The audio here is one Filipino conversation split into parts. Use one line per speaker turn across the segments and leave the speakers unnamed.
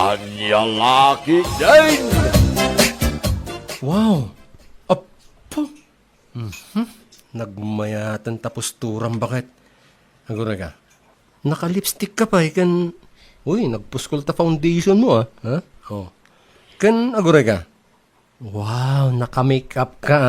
Anyang aki din!
Wow! Apo! Nagmayatan tapos turang bakit? Agora ka, naka-lipstick ka pa kan... Uy, nagpuskol ta foundation mo ha? Oh. Kan agora ka? Wow, naka-makeup ka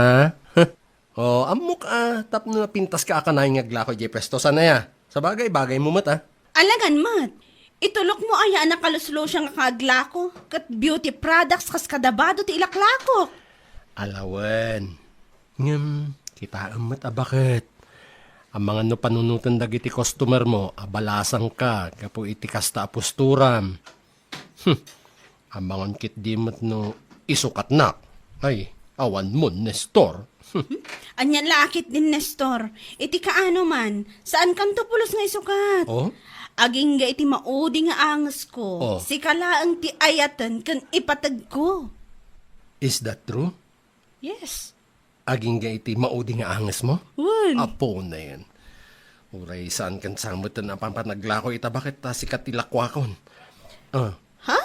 Oh, amok tap na pintas ka akanay ngagla ko Jepesto sana ya. Sa bagay mo mat
Alagan, mat. Itulok mo aya nakaluslo siyang kaglako. Kat beauty products kas kadabado ti ilaklako.
Alawan. Kita amat bakit? Ang mga no panunutan dagiti customer mo, abalasang ka, kapo iti kasta aposturam. Ambangon kit di mat no isukat na. Ay, awan mo, Nestor.
Anyan lakit din, Nestor. Iti kaano man, saan kanto pulos nga isukat?
Oh?
Aging ga iti maudi nga angas ko.
Oh.
Si kalaang ti ayatan kan ipatag ko.
Is that true?
Yes.
Aging ga iti maudi nga angas mo?
Wun.
Apo na yan. Uray, saan kan samot na pampanaglako ita bakit ta sikat tilakwakon?
Ha?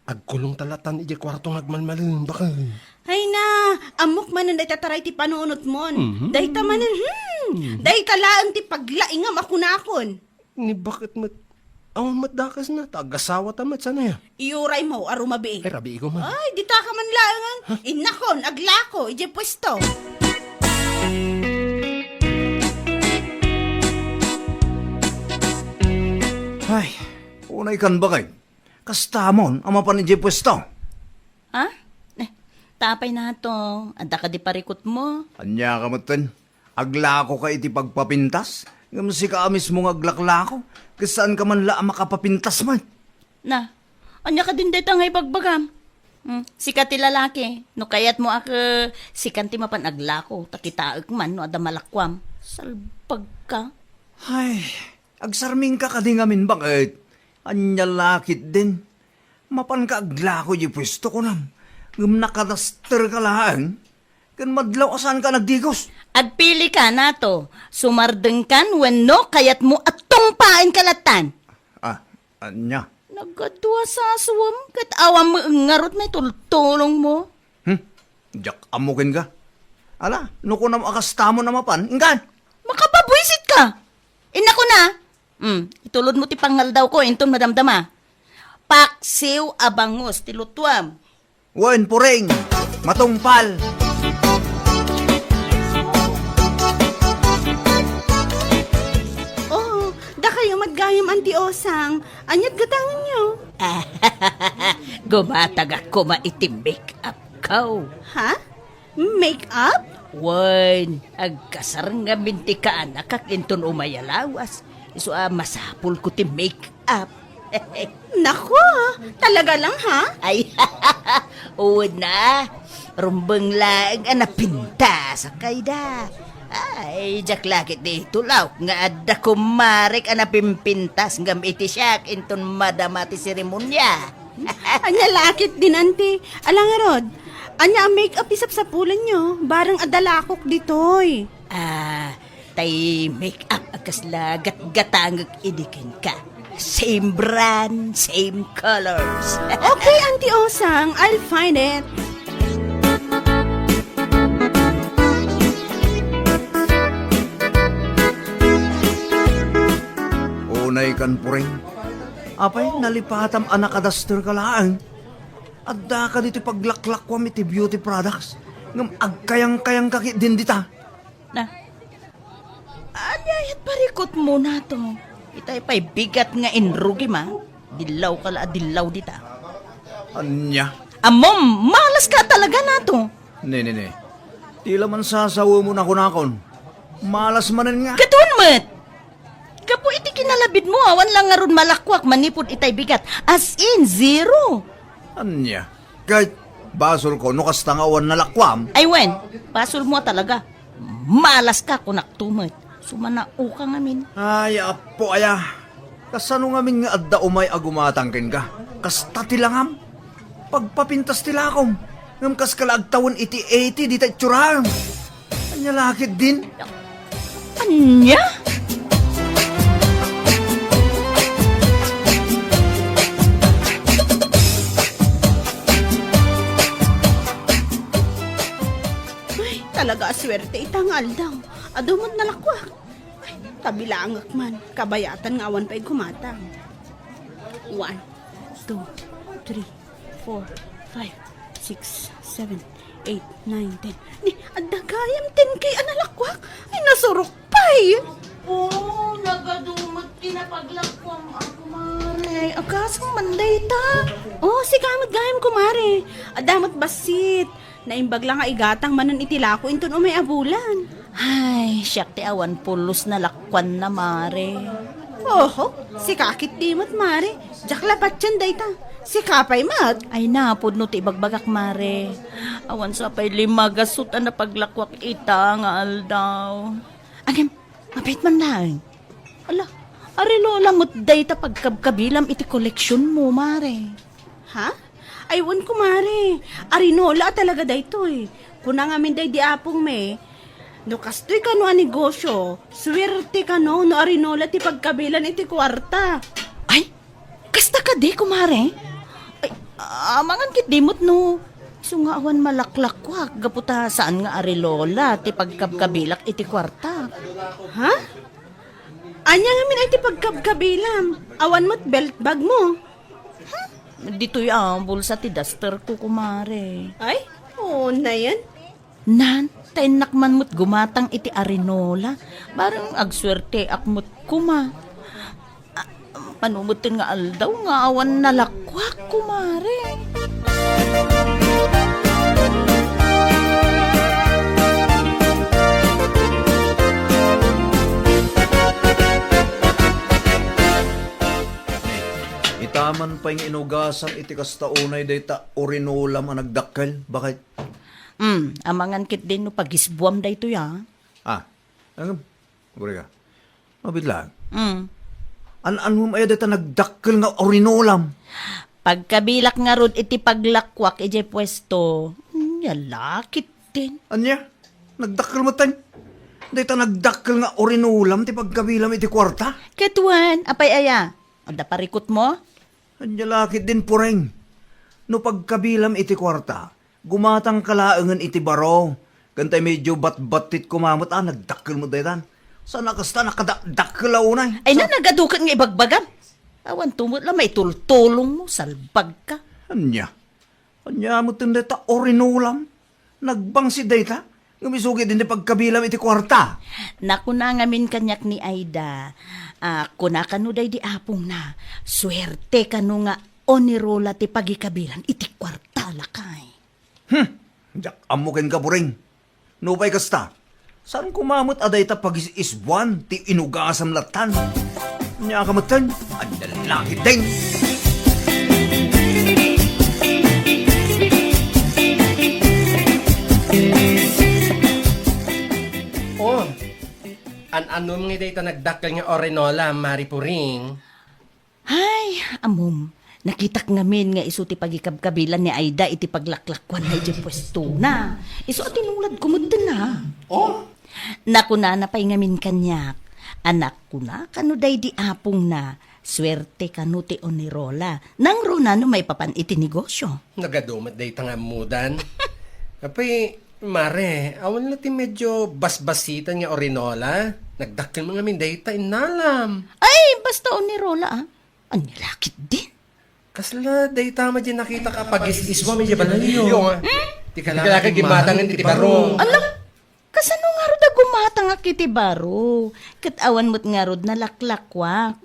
Agkulong talatan iti kwarto ngagmalmalin bakit?
Hay na, amok man ang tataray ti panunot mon. Dahi tamanan, dahi kalaang ti paglaingam ako nakon.
Ni bakit mat... Ang matdakas na, tagasawa tamat sana ya.
Iuray mo, arumabi.
Ay, rabi ko man.
Ay, di ta ka man langan. Inakon, aglako, ije pwesto.
Ay, unay kan bakay. Kastamon, ama pa ni pwesto.
Ha? Tapay na to. Anda ka di parikot mo.
Anya ka matan. Aglako ka iti pagpapintas. Ngam si ka mismo aglaklako. Kasaan ka man la makapapintas man.
Na, anya ka din dito ngay pagbagam. Sikat ti lalaki. No kayat mo ako sikan ti mapan aglako. Takitaag man no ada malakwam. Salpag ka.
Ay, agsarming ka kadi ngamin bakit? Anya lakit din. Mapan ka aglako di pwesto ko nam. Ngam nakadaster ka lang. Kan madlaw asan ka nagdigos.
Agpili ka na to. Sumardeng kan wenno kayat mo at tumpain kalatan.
Anya?
Nagadwa sa aswam. Kat awam mo ngarot may tultulong mo.
Jak amukin ka. Ala, nuko na makastamo na mapan. Ingan!
Makapabwisit ka. Inako na. Itulod mo ti pangaldaw ko. Inton madamdama. Paksiw abangos ti lutwam.
Wen puring, matungpal.
Oh, da kayo madgayam anti osang. Anyat gatangan nyo.
Gumatag ako maiti-make up ka.
Ha? Make up?
Wen, agkasar nga binti ka anak kak inton umayalawas. Iso masapul ko ti make up.
Nako, talaga lang ha?
Ay, na. Rumbang lang napinta sa kayda. Ay, jak lakit di tulaw. Nga adda kumarek napimpintas. Ngam iti siyak inton madamati seremonya.
Anya lakit din anti. Alang rod, anya ang make-up isap sa pulan nyo. Barang adalakok ditoy.
Tay make up agkasla gat-gatangag idikin ka. Same brand, same colors.
Okay, Auntie Osang, I'll find it.
Unay kan puring. Apay, nalipatam anak adaster ka lang. Adda ka dito paglaklakwam iti beauty products. Ngam agkayang-kayang kakit din dita.
Na, anyayat parikot mo na to. Itay pa'y bigat nga inrugi ma. Dilaw ka la, dilaw dita.
Anya?
Amom, malas ka talaga na to.
Ne. Tila man sasawa mo na kunakon. Malas manan nga.
Katun mat! Kapo iti kinalabid mo, awan lang nga ron malakwak, manipod itay bigat. As in, zero.
Anya? Kahit basol ko, no kastangawan na lakwam.
Ay wen, pasol mo talaga. Malas ka kunak tumat. Sumanao ka ngamin.
Ay, apo aya. Kasano ngamin nga adda umay agumatangkin ka? Kasta tilangam. Pagpapintas tilakom. Ngam kas kalagtawan iti 80 di tayo tsurang. Anya lakit din.
Anya?
aswerte itangal daw. Adumot na lakwak. Ay, tabilangak man. Kabayatan nga awan pa'y kumatang. 1, 2, 3, 4, 5, 6, 7, 8, 9, 10. Ni, adagayam 10 kay analakwak. Ay, nasurok pa'y.
Oh, nagadumot tinapaglakwam ako, Mare.
Akasang manday ta. Oh, si kamot gayam kumare. Adamot basit. Naimbag lang nga igatang manan itilako inton umay abulan.
Ay, siyak ti awan pulos na lakwan na, Mare.
Oho, si kakit dimot mare. Jaklapat yan day ta. Si kapay mat.
Ay napod no ti bagbagak, Mare. Awan sa pay limagasot na paglakwak ita nga aldaw. Agam, mapit man lang. Ala, arilo langot day ta pagkabkabilam iti koleksyon mo, Mare.
Ha? Aywan ko mare. Arinola talaga day to eh. Kuna ngamin day di apong me. No kastoy ka no a negosyo. Swerte ka no arinola ti pagkabilan iti kwarta.
Ay, kasta ka di, kumare. Ay, amangan kit dimot no. So nga awan malaklakwak, gaputa saan nga arilola, ti pagkabkabilak iti kwarta.
Ha? Anya ngamin ay ti pagkabkabilam. Awan mo't belt bag mo.
Dito'y bulsa ti duster ko, kumare.
Ay, oo na yan.
Nan, tainakman mo't gumatang iti arinola. Barang agswerte akmot kuma. Panumutin nga aldaw nga awan nalakwak, kumare.
Itaman pa yung inugasan iti kastaunay dayta orinolam ang nagdakkel. Bakit?
Amangan kit din no pagisbuam da ito ya.
Ang ka. Mabitlang.
Mm.
An mo maya dayta nagdakkel nga orinolam.
Pagkabilak nga rod iti paglakwak ije pwesto. Yalakit din.
Anya? Nagdakkel mo tan? Dayta nagdakkel nga orinolam ti pagkabilam iti kwarta.
Ketuan, apay aya. Ada parikot mo?
Anya lakit din pureng. No pagkabilam iti kwarta, gumatang kalaangan iti baro. Kantay medyo bat-batit kumamot, nagdakkel mo daytan. Sana kasta nakadakkel unay.
Ay na nagadukan nga ibagbagam. Awan tumot lang may tultulong mo, salbag ka.
Anya? Anya mo tin dayta orinolam? Nagbangsi dayta? Ngumisugi din di pagkabilam iti kwarta.
Nakuna ngamin kanyak ni Aida. Kuna kanu day di apong na. Swerte kanu nga onirola ti pagikabilan iti kwarta lakay.
Jak amukin ka puring. Nupay kasta. Saan kumamot aday ta pag-isbuan ti inugasam latan? Nya kamatan, adalaki ding.
Oh, ano mga dayta nagdakkel nga orinola, Mari Puring?
Ay, amom. Nakitak ngamin nga iso ti pagikabkabilan ni Aida iti paglaklakwan na iti pwesto na. Iso at tinulad kumudin na.
Oh?
Nakuna na pa'y ngamin kanyak. Anak ko na, kanu day di apong na. Swerte kanu ti onirola. Nang runa no may papan iti negosyo.
Nagadumat dayta nga mudan. Apay, Mare, awan na ti medyo basbasitan nga orinola. Nagdakkel mga min dayta inalam.
Ay, basta onirola Ang lakit din.
Kasla dayta ma di nakita ka pag-isiswa medyo balayo. Ti kalaki gimatangan ti baro.
Alam, kasano nga rod gumata nga kiti baro. Katawan mo't nga rod na laklakwak.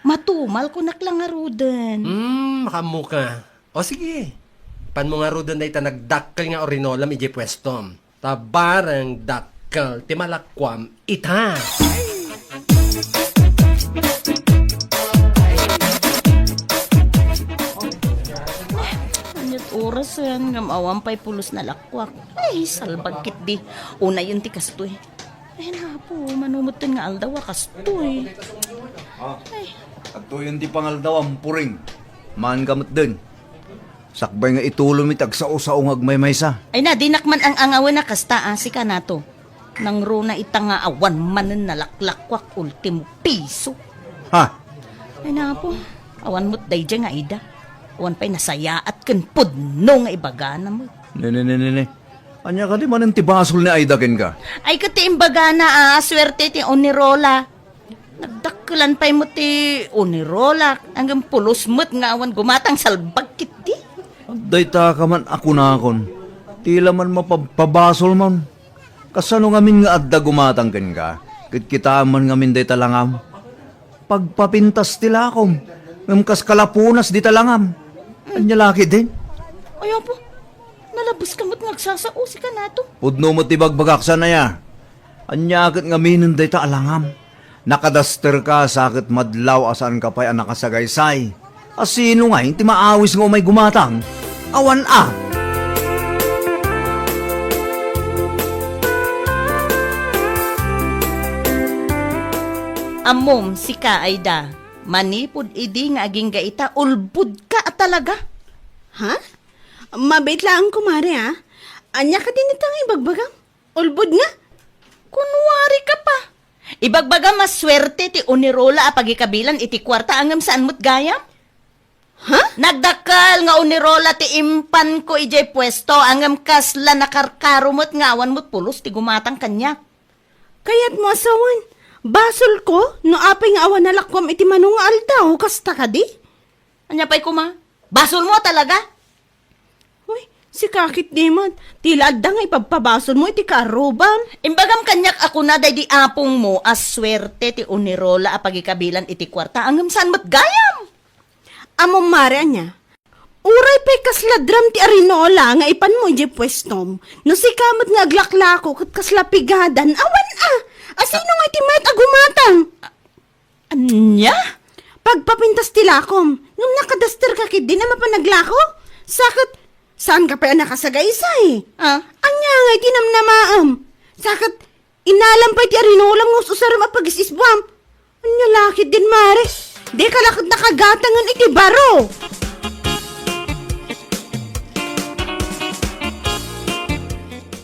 Matumal ko naklang nga rodan.
Makamuka. O sige. Pan mo nga rodan dayta nagdakkel nga orinola medyo pwestom. Tabarang dakkel ti malakwam ita.
Oras yan, gamawan pa'y pulos na lakwak. Ay, salbagkit di. Una yun ti kastoy. Ay, na po, manumutin nga aldawa kastoy. Ay,
At yun di pangaldaw ang puring. Man gamot din. Sakbay nga itulong itag sa usaong agmay-maysa.
ay na, dinakman ang angawin na kasta, si ka na to. Nang runa itang nga awan manan na laklakwak, ultimo piso.
Ha?
Ay na po, awan mo't day dyan nga ida. Awan pa'y nasaya at kanpod no nga ibagana mo.
Ne. Anya ka di man ang tibasol ni Aida ken ka.
Ay katimbaga na swerte ti Onirola. Nagdakkelan pa'y mo ti Onirola. Hanggang pulos mo't nga awan gumatang salbag kit di.
Dayta ka man ako na akon. Tila man mapabasol man. Kasano ngamin nga adda gumatang ken ka. Kita man ngamin dayta langam. Pagpapintas tila akom. Ngam kas kalapunas di talangam. Anya laki din.
Ayaw po. Nalabas ka mo't nagsasausi ka na to.
Pudno mo tibagbagaksan na ya. Anya akit ngamin dayta alangam. Nakadaster ka sakit madlaw asan ka pa'y nakasagaysay. Asino nga hindi maawis nga may gumatang. Awan a.
Amom si ka Aida. Manipod idi nga aging gaita ulbud ka talaga.
Ha? Mabait lang kumare ha? Anya ka din itang ibagbagam? Ulbud nga?
Kunwari ka pa. Ibagbaga mas swerte ti Onirola a pagikabilan iti kwarta angam saan mo't gayam?
Ha?
Nagdakal nga Onirola ti impan ko ijay pwesto angam kasla nakarkaro mo't ngawan mo't pulos ti gumatang kanya.
Kaya't mo asawan. Basol ko, no apay nga awan nalakwam iti manungal daw, kasta ka di?
Anya pa'y kuma? Basol mo talaga?
Uy, si kakit di man. Tila adda nga ipagpabasol mo iti karubam.
Imbagam kanyak ako na day di apong mo as swerte ti Onirola a pagikabilan iti kwarta angam saan mo't gayam.
Among mare anya. Uray pa'y kasladram ti Arinola nga ipan mo iti pwestom. No si kamot nga aglaklako kat kaslapigadan, awan Asino nga iti met agumatang?
Anya?
Pagpapintas tilakom, nung nakadaster ka kid di na mapanaglako? Sakit, saan ka pa nakasagaysay? Anya nga iti namnamaam. Sakit, inalam pa iti Arinola nga usaram a pag-isisbam. Anya lakit din mare. Di ka lakit nakagatangan iti baro.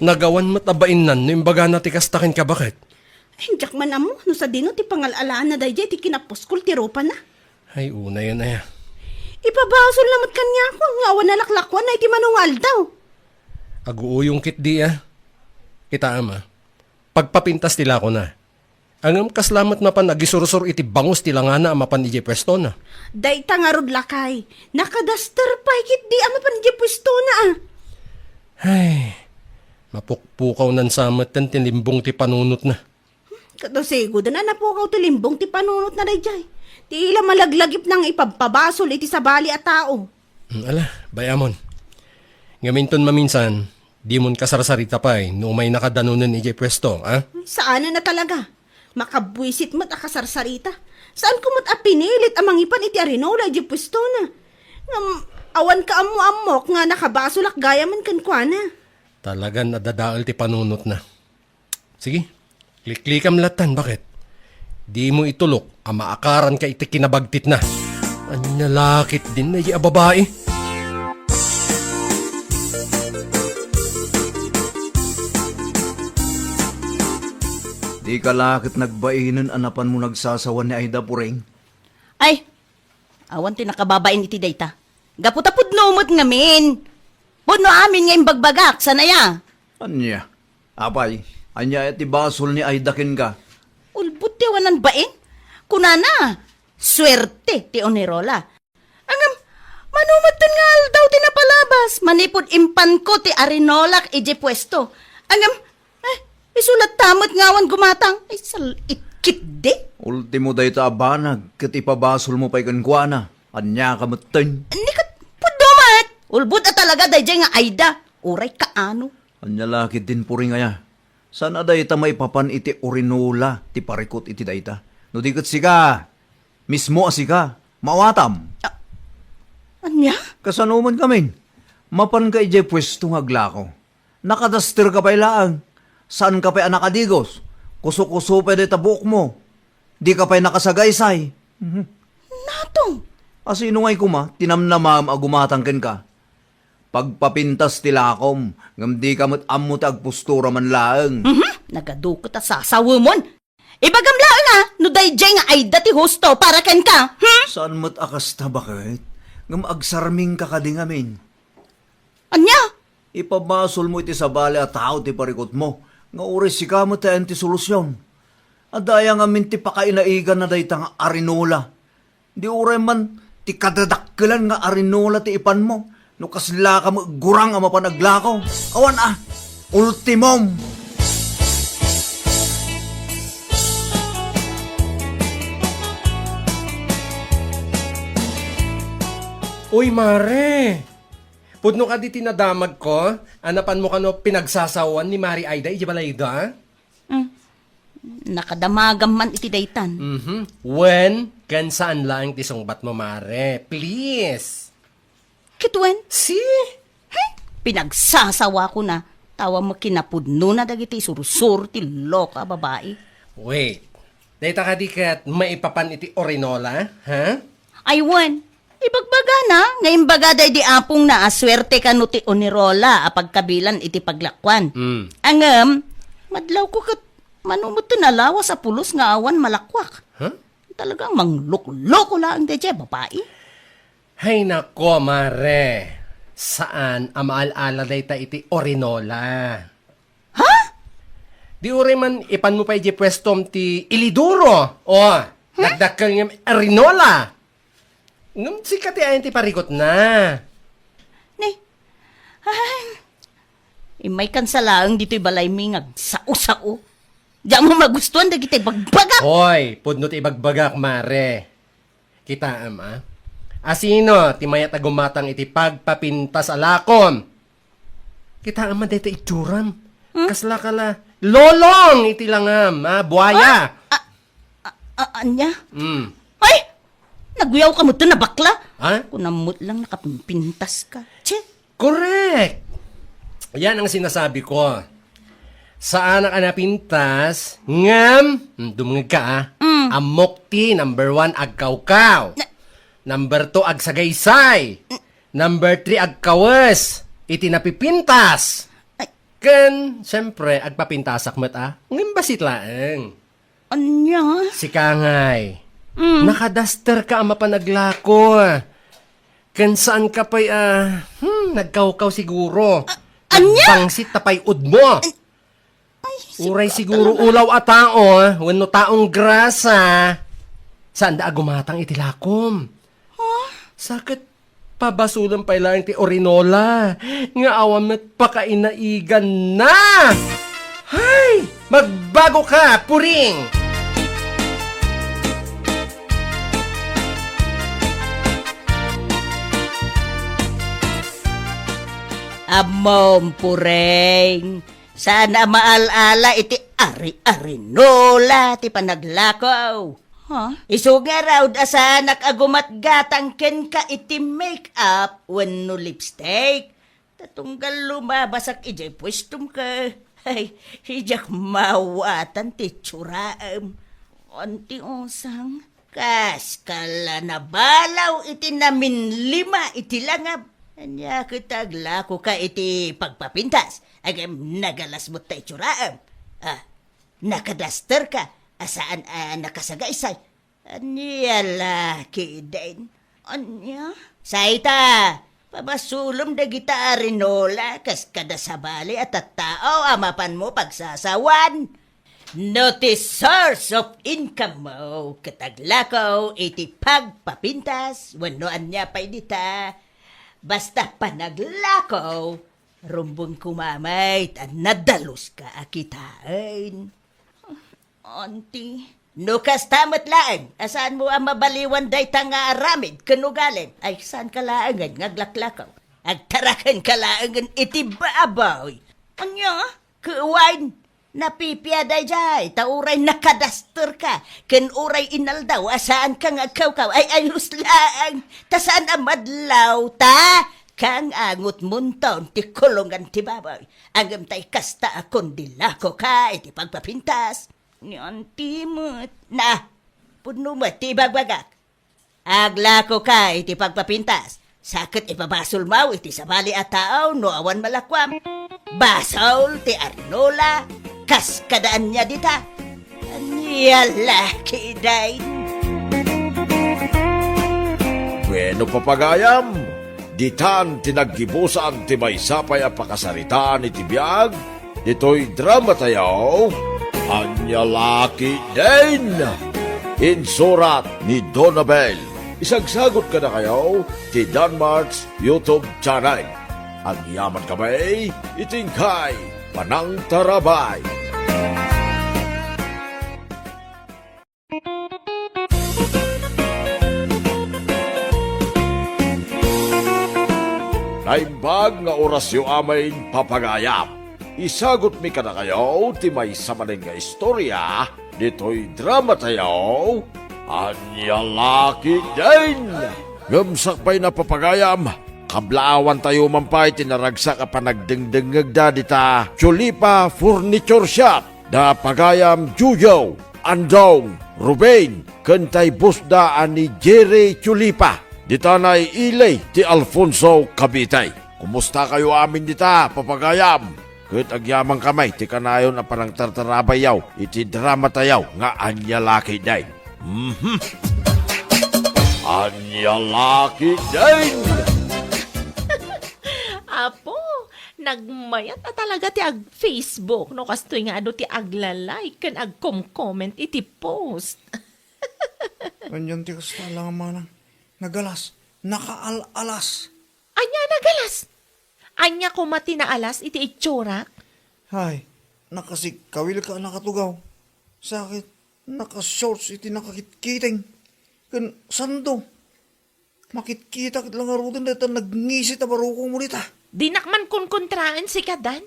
Nagawan matabain nan, no imbaga na ti kastakin ka bakit?
Hinjak man amo, no sa dino ti pangalalaan na dayjay ti kinapuskol ti ropa na.
Ay, una yan na.
Ipabasol namat kanya ko, nga awan nalaklakwan na iti manungal daw.
Aguuyong kit di Kita ama, pagpapintas tila ko na. Angam kaslamat mapan nagisurusur iti bangus tila nga na mapan ije pwesto na.
Dayta nga rod lakay, nakadaster pa ikit di ama pan iti pwesto na
Ay, mapukpukaw nan samat tan tinimbong ti panunot na.
Kato sego, na napukaw ti limbong ti panunot na dayjay. Ti ila malaglagip nang ipagpabasol iti sabali a tao.
Ala, bayamon. Ngaminton maminsan, di mon kasarsarita pa no may nakadanunan ije pwesto, ha?
Saan na talaga? Makabwisit mo't akasarsarita. Saan ko mo't apinilit amang ipan iti Arinola iti pwesto na? Awan ka amok nga nakabasolak gaya man kankwana.
Talagang nadadaal ti panunot na. Sige, kliklikam latan, bakit? Di mo itulok, amaakaran ka iti kinabagtit na. Anya lakit din na iya babae.
Di ka lakit nagbainan anapan mo nagsasawan ni Aida Puring.
Ay, awan ti nakababain iti dayta. Gaputapud no umot ngamin. Puno amin nga imbagbagak, sana ya?
Anya? Apay, anya iti basol ni Aida ken ka.
Ulbut ti wanan bain? Kunana, swerte ti Onirola. Angam, manumatun nga daw ti napalabas. Manipod impan ko ti Arinolak ije pwesto. Angam, isulat tamot ngawan gumatang. Ay, ikit di.
Ultimo dayta abanag, ket ipabasol mo pa'y kankwana. Anya ka matin.
Nikat, pudumat. Ulbut at talaga dayjay nga Aida. Uray kaano.
Anya lakit din Puring aya. Sana dayta may papan iti Orinola, ti parikot iti dayta. No di ket sika, mismo asika, mawatam.
Anya?
Kasanuman kami. Mapan ka ije pwesto nga glako. Nakadaster ka pa'y laang. Saan ka pa'y anakadigos? Kuso-kuso pa'y dayta buok mo. Di ka pa'y nakasagaysay.
Natong.
Asino nga'y kuma, tinamnamam agumatang ken ka. Pagpapintas tilakom, ngam di ka ammo agpustura man laeng.
Nagadukot at sasawumon. Ibagam lang no dayjay nga Aida ti husto para ken ka.
Saan mo't akas na bakit? Ngam agsarming ka kadingamin.
Anya?
Ipabasol mo iti sabali at tao ti parikot mo. Nga uri si kamo tayo ti solusyon. Adaya nga minti pakainaigan na day nga arinola. Di uray man ti kadadakkelan nga arinola ti ipan mo. No kasla ka mo gurang ama panaglakaw. Awan ultimum.
Uy, Mare! Pudno ka di tinadamag ko, anapan mo kano pinagsasawan ni Mari Aida, ijabalayda?
Nakadamagam man iti daytan.
When, kan saan lang tisungbat mo, Mare? Please!
Kitwen,
Si?
pinagsasawa ko na. Tawa mo kinapudno na dagiti surusur ti loka babae.
Wait. Dayta ka di kat maipapan iti orinola, ha?
Aywan, ibagbaga na. Ngayon baga day di apong na aswerte ka no ti onirola apagkabilan iti paglakwan. Angam, madlaw ko kat manumot to nalawa sa pulos nga awan malakwak.
Huh?
Talagang manglok-loko lang deje babae.
Hay nako, Mare. Saan amaal-ala dayta iti orinola?
Ha?
Di uri man ipan mo pa iti pwestom ti Iliduro. O, nagdakkel nga orinola. Ngam sikat ti parikot na.
Ne. Ay. Imay kansalaang dito'y balay mingag sao-sao. Diyan mo magustuhan dagiti bagbaga.
Hoy, pudno ti ibagbagak, Mare. Kita, Asino, ti mayat agumatang iti pagpapintas alakom. Kita, dito ituram. Kasla kala, lolong iti langam, buhaya.
Anya?
Mm.
Ay! Naguyaw ka mo to na bakla.
Ha?
Kunamot lang nakapimpintas ka. Che.
Correct! Yan ang sinasabi ko. Saan ka napintas, ngam, dumungag ka amok ti, number 1, agkawkaw. Number 2, agsagaysay. Number 3, agkawas. Iti napipintas. Ken, siyempre, agpapintasak mo't ngam basit laeng.
Anya?
Si Kangay. Nakadaster ka ama panaglako. Ken saan ka pa'y, nagkawkaw siguro.
Anya?
Pangsit tapay ud mo. Uray siguro ulaw a tao, wano taong grasa. Saan da agumatang itilakom? Sakit pabasulan pa lang ti orinola. Nga awam at pakainaigan na. Hay! Magbago ka, puring!
Amom pureng. Sana maalala iti ari-arinola ti panaglakaw. Isuga raw asanak agumat gatang ken ka iti make-up wenno lipstick. Tatunggal lumabasak ijay pwestum ka. Ay, hijak mawatan ti tsuraam. Onti usang. Kas kala na balaw iti namin 5 iti langab. Anya kitaglako ka iti pagpapintas. Agam nagalas mo tayo tsuraam. Nakadaster ka. Asaan nakasagaysay? Anya laki din. Anya? Saita, pabasulom da gita arinola kas kada sabali at tao amapan mo pagsasawan. Notice source of income mo. Kataglakaw iti pagpapintas. Wano anya pa dita. Basta panaglakaw. Rumbong kumamay at nadalos ka akitain. Auntie, nukas tamat laang. Asaan mo ang mabaliwan day nga aramid kanugalin? Ay, saan ka laangan ngaglaklakaw? Agtarakan ka laangan iti baabaw. Anya, kuwain, napipiaday jay, tauray nakadaster ka. Ken uray inaldaw, asaan ka ngagkawkaw? Ay, ayos laang. Tasaan ang madlaw, ta? Kang angot muntaon ti kulungan ti baboy. Angam tay kasta akong dilako ka iti pagpapintas. Ni auntie mo na puno mo ti bagbagak. Aglako ka iti pagpapintas. Sakit ipabasol mo iti sabali at tao no awan malakwam. Basol ti arnola. Kaskadaan niya dita. Anya laki dain.
Bueno, papagayam. ditan tinaggibusan ti may sapay a pakasaritaan iti biyag, dito'y drama tayo, Anya Laki din! Insurat ni Donabel. Isagsagot ka na kayo ti Danmarks YouTube channel. Ang yaman kamay, itingkay, Panang Tarabay. Naimbag nga orasyo amin papagayam. Isagot mi ka na kayo, ti may samanin nga istorya, dito'y drama tayo, Anya Laki din! Gamsakpay na papagayam, kablaawan tayo mampay, tinaragsak a panagdengdengag da dita, Chulipa Furniture Shop, da pagayam Juyo, Andong, Ruben, kantay busda ani Jerry Chulipa, dita na'y ilay ti Alfonso Cavite. Kumusta kayo amin dita, papagayam? Kat agyamang kamay, ti kanayon na panang tartarabayaw, iti drama tayaw, nga Anya Laki din. Anya Laki din!
Apo, nagmayat na talaga ti ag Facebook, no kastoy nga ado ti aglalike kan ag comment iti post.
Ganyan ti kasta lang manang. Nagalas, nakaalalas.
Anya nagalas. Anya kumati na alas iti itsura.
Hay, nakasikawil ka nakatugaw. Sakit, nakashorts iti nakakitkiting. Kan sando. Makitkita kit lang arutin dito nagngisit na barukong mo nita.
Dinakman kun kontraan si kadan.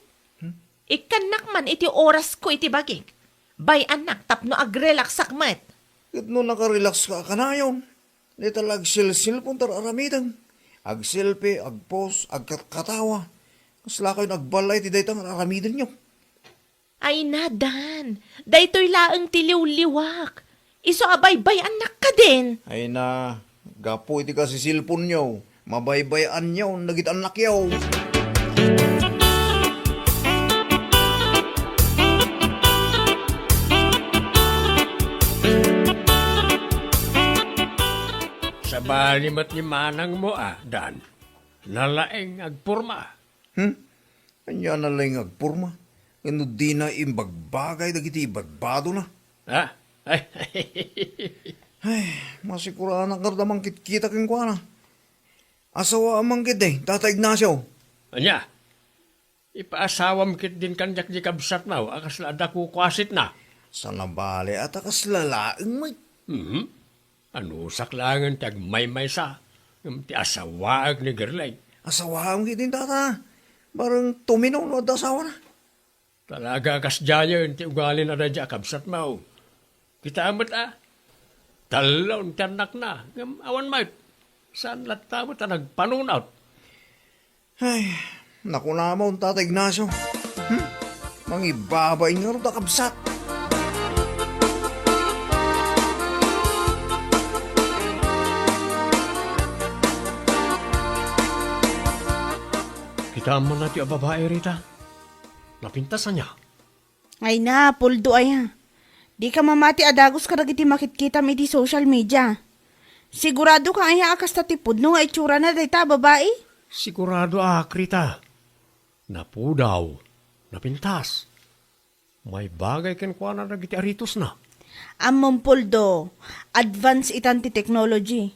Ikanakman iti oras ko iti bagig. Bay anak tapno agrelax sakmat.
Kit no nakarelax ka kanayon. Dito lag silsil pong tararamitan. Ag selfie, ag post, ag katawa. Kasla kayo nagbalay ti daytang aramidan nyo.
Ay nadan, daytoy laeng tiliw-liwak. Iso abay-bay anak ka din.
Ay na, gapo iti kasi silpon nyo. Mabaybayan nyo, nagit anak yaw.
Sa balimat ni manang mo Dan. Nalaeng agpurma.
Anya na lang agpurma. Ano di na imbagbagay dagiti ibagbado na.
Ha? Ay,
Ay, masiguraan ang kardamang kitkita king kwa na. Asawa amang kit Tata Ignacio.
anya? Ipaasawam kit din kanyak di kabsat na, akas na dako kwasit na.
Sa nabali at akas lalaeng may.
Ano saklangan tag may sa, ti asawaag ni Gerlay.
Asawa amang kit tata. Barang tuminaw no at asawa na.
Talaga kas dyan ti ugali na radya kabsat mo. Kita amat Talon tiyanak na, awan mo. Saan lata mo ta nagpanunaw?
Ay, naku naman Tata Ignacio. Mangibabay nga rin kabsat.
Kita mo na ti babae rita. Napintasan niya.
Ay na, puldo ay. Di ka mamati adagos ka nagiti makikita mi di social media. Sigurado ka ay akas tatipod no nga itsura na dayta babae?
Sigurado Rita. Napudaw. Napintas. May bagay ken kwa na nagiti aritos na.
Among puldo, advance itanti technology.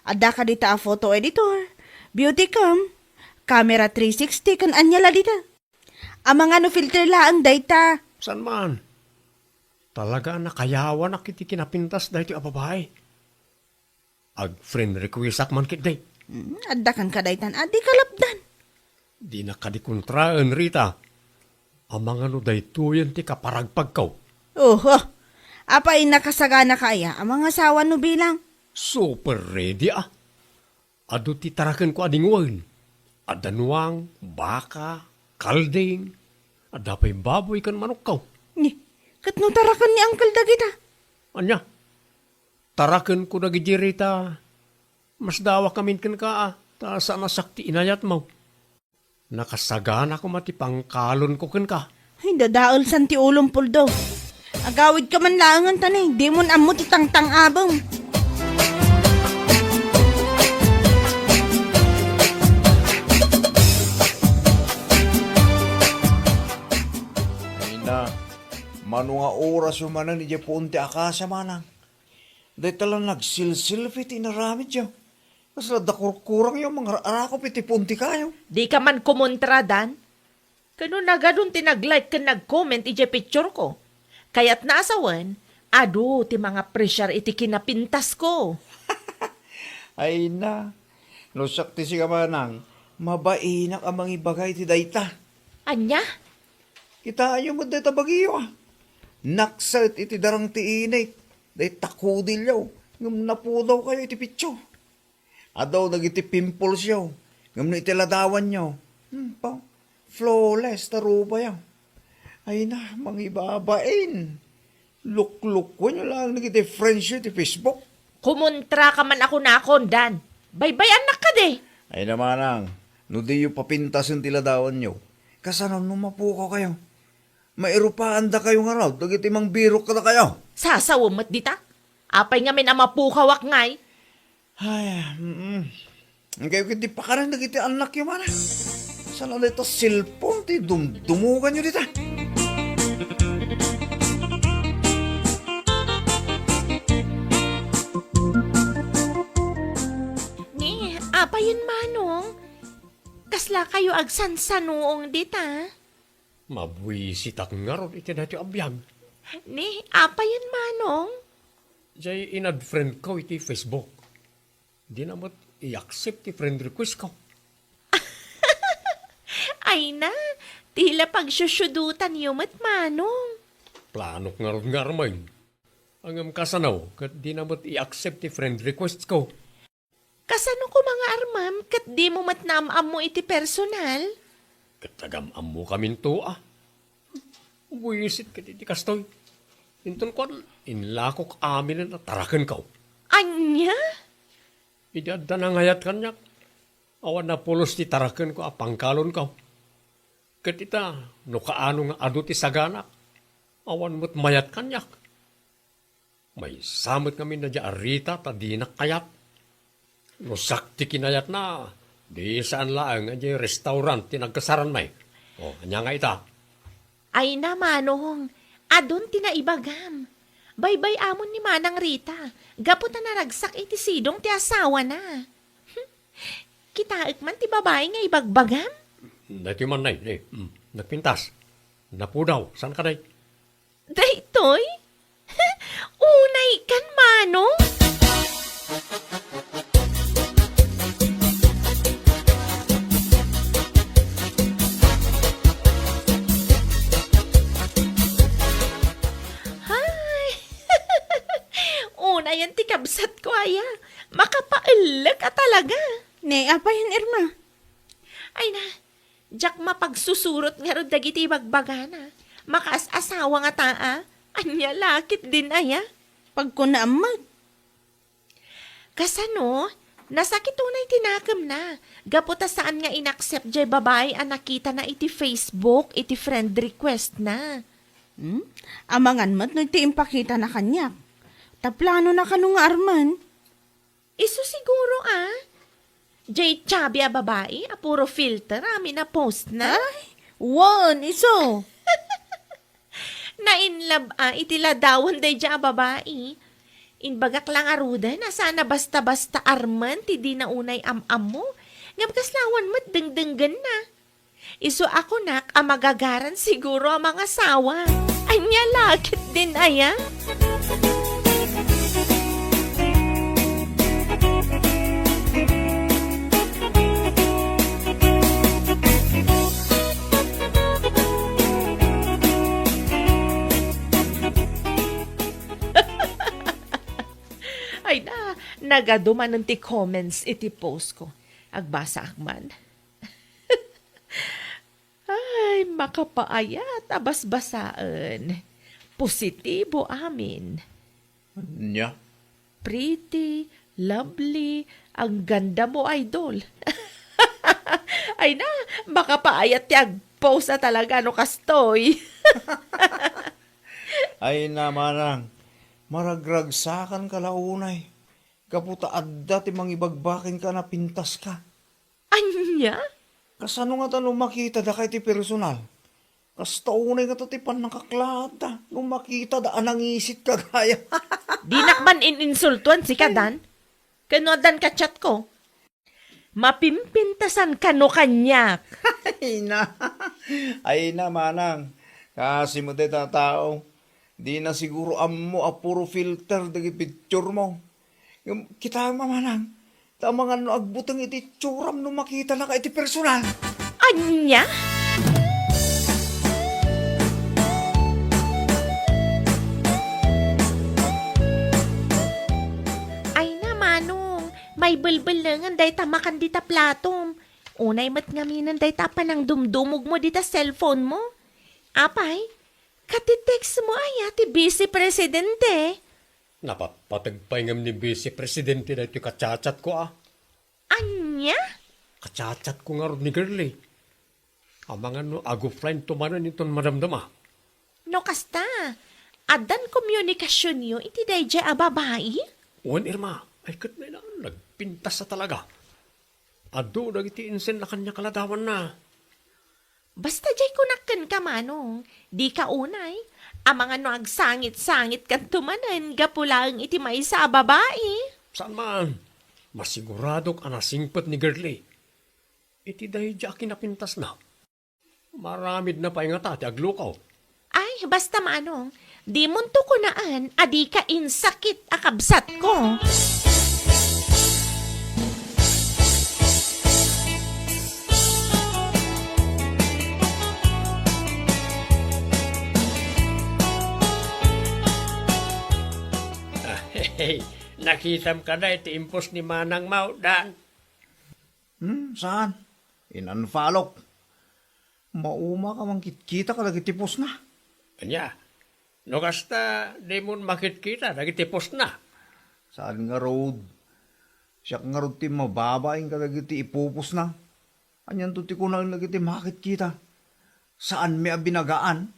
Ada ka dita a photo editor, beauty cam, camera 360 kan anyala dita. Ang mga no filter laang dayta.
San man? Talaga nakayawan na kiti kinapintas dahil ti babae. Ag friend request man kit day.
Adda kan kadaytan, adi kalapdan.
Di na kadikontraan Rita. Ang mga no daytoyan ti kaparagpag kaw.
Apay nakasagana kaya ang mga asawa no bilang.
Super ready Ado ti tarakan ko adingwan. Adanuang, baka, kalding. Adapay baboy kan manok kaw.
Katno tarakan ni Uncle Dagita.
Anya? Tarakan ko na Rita. Mas dawa kamin kan ka ta sa nasakti inayat mo. Nakasagana ko mati pangkalon ko kan ka.
Ay, dadaol santi ulong puldo. Agawid ka man langan tanay, di mo amot itang abong.
oras yung manang ni Punti Akasya manang. Dahil talang nagsilsilfit inaramid siya. Kasi dakurkurang yung mga arakop iti Punti kayo.
Di ka man kumontra, Dan. Kano na ganun tinag-like ka nag-comment iti picture ko. Kaya't naasawan, ado ti mga pressure iti kinapintas ko.
Ay na. No sakti si manang, mabainak ang mga ibagay ti dayta.
Anya?
Kita ayo mo dayta bagiyo ah. Naksat iti darang ti inay. Day takudil yaw. Ngam napudaw kayo iti pitso. Adaw nagiti pimples yaw. Ngam na iti ladawan yaw. Pa. Flawless taruba yaw. Ay na, mga ibabain. Luklukwan nyo lang nagiti friends yun iti Facebook.
Kumontra ka man ako na akon, Dan. Bye-bye anak ka de.
Ay naman ang, no di yung papintas yung tiladawan nyo. Kasano numapuko kayo? Mairupaan da kayo nga raw, dagiti mang birok ka na kayo.
Sasawamot dita. Apay nga min amapukawak ngay.
Ay, ang kayo kiti pa ka rin nagiti anak yung mana. Sana dito cellphone, ti dumugan nyo dita.
Ni, apayin manong. Kasla kayo agsansanuong dita.
Mabwisit ak nga ron iti dati abiyag.
Ni, apayin manong.
Jay inad friend ko iti Facebook. Di na mo't i-accept ti friend request ko.
Ay na, tila pagsusyudutan yumat manong.
Plano nga ron nga ramay. Ang kasanaw, kat di na mo't i-accept ti friend request ko.
Kasano ko mga armam, kat di mo matnamam mo iti personal?
Katagam-am mo kamin to ah. Buwisit ka iti kastoy. Inton ko, inlakok amin na tarakan ka.
Anya?
Idada na ngayat kanyak. Awan na pulos ti tarakan ko apangkalon ka. Katita, no kaano nga ado ti saganak. Awan mo't mayat kanyak. May samot kami na di arita ta di nakayat. No sakti kinayat na, di saan laang nga di restaurant ti nagkasaran may. O, anya nga ita.
Ay na manong, adon tinaibagam. Baybay amon ni Manang Rita. Gapot na naragsak iti sidong ti asawa na. Kitaik man ti babae nga ibagbagam.
Dati man nay, nagpintas. Napudaw, saan ka day?
Daytoy? Unay kan manong? Hay! Una yan ti kabsat ko aya. Makapailag ka talaga.
Ne, apayin Irma.
Ay na, jak mapagsusurot nga ron dagiti bagbagana. Makaas-asawa nga taa. Anya lakit din aya.
Pag ko naamag.
Kasano, nasakit unay tinakam na. Gaputa saan nga inaccept jay babae ang nakita na iti Facebook, iti friend request na.
Amangan mat no iti impakita na kanyak. Taplano na kanu nga arman.
Iso siguro Jay chabi a babae, a puro filter, amin na post na.
Wan, iso.
Nainlab iti ladawan day dya a babae. Inbagak lang aruda na sana basta-basta arman ti di na unay am-am mo. Ngabkaslawan mo't dengdenggan na. Iso ako nak magagaran siguro ang mga sawa. Anya lakit din aya. Ay na, nagaduman ng ti comments iti post ko. Agbasa akman. Ay, makapaayat, abas-basaan. Positibo amin.
Nya?
Pretty, lovely, ang ganda mo, idol. Ay na, makapaayat ti agpost na talaga no kastoy.
Ay naman maragragsakan ka launay. Kaputa adda ti mangibagbakin ka na pintas ka.
Anya?
Kasano nga tanong makita da kay ti personal? Kasta unay nga tatipan ng kaklata. Nung makita daan ang isit ka gaya.
Di nakman ininsultuan si Kadan. Kanodan ka chat ko. Mapimpintasan kano kanyak.
Ay na. Ay na, manang. Kasi mo tayo tao. Di na siguro amo a puro filter dagi picture mo. Yung kita manang. Tama nga no agbutang iti tsuram no makita na ka iti personal.
Anya? Ay na, Manong. May bulbul lang day tamakan dita platom. Unay mat ngaminan day tapan ang dumdumog mo dita cellphone mo. Apay, katitext mo ay ati Vice Presidente.
Napapatagpay ngam ni Vice Presidente na ito kachat ko
Anya?
Kachat ko nga ron ni Girlie. Amangan no, aguflain tumanan iton madamdama.
No kasta, adan komunikasyon nyo iti dayjay a babae?
Uwan, Irma, ay kat may na, nagpintas sa talaga. Ado, nagitiinsin na kanya kaladawan na.
Basta jay kunakan ka, Manong. Di ka unay. Amang ano agsangit-sangit kan tumanan, gapulang iti may sa babae.
Saan man? Masiguradok anasingpot ni Girlie. Iti dahi di kinapintas na. Maramid na pa nga tati aglukaw.
Ay, basta Manong. Di munto ko naan, adi ka insakit akabsat ko.
Hey, nakitam ka na iti impos ni Manang Mau, Dan.
Saan? In-unfollow. Mauma ka mang kita ka lagi tipos na.
Kanya, no kasta, di mo makit-kita, nagitipos na.
Saan nga road? Siya nga road ti mababaing ka lagi ti ipupos na. Anyan to ti ko na lagi ti makit kita. Saan may abinagaan?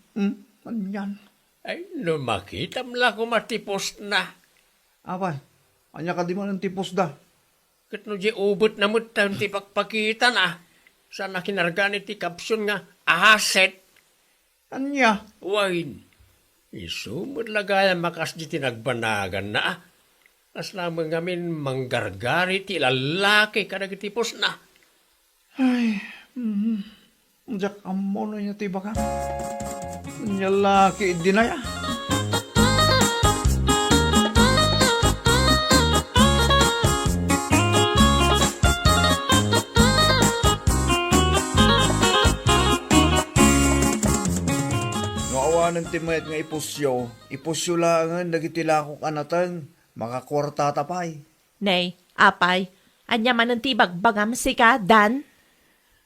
Anyan.
Ay, no makitam lang kung matipos na.
Abay, anya ka di man ang tipos da.
Kat no di ubot na mo tayo ti pagpakita na. Sa nakinargan iti kapsyon nga, ahaset.
Anya?
Wain, isumod lagaya makas di tinagbanagan na. As lamang ngamin manggargari ti lalaki ka nagitipos na.
Ay, Jack, amo na niya ti baka. Anya laki, di na ya. Ng timayat nga ipusyo langan nagitilakok anatan, makakwarta tapay.
Nay, apay, anya man ang tibagbagam si ka, Dan?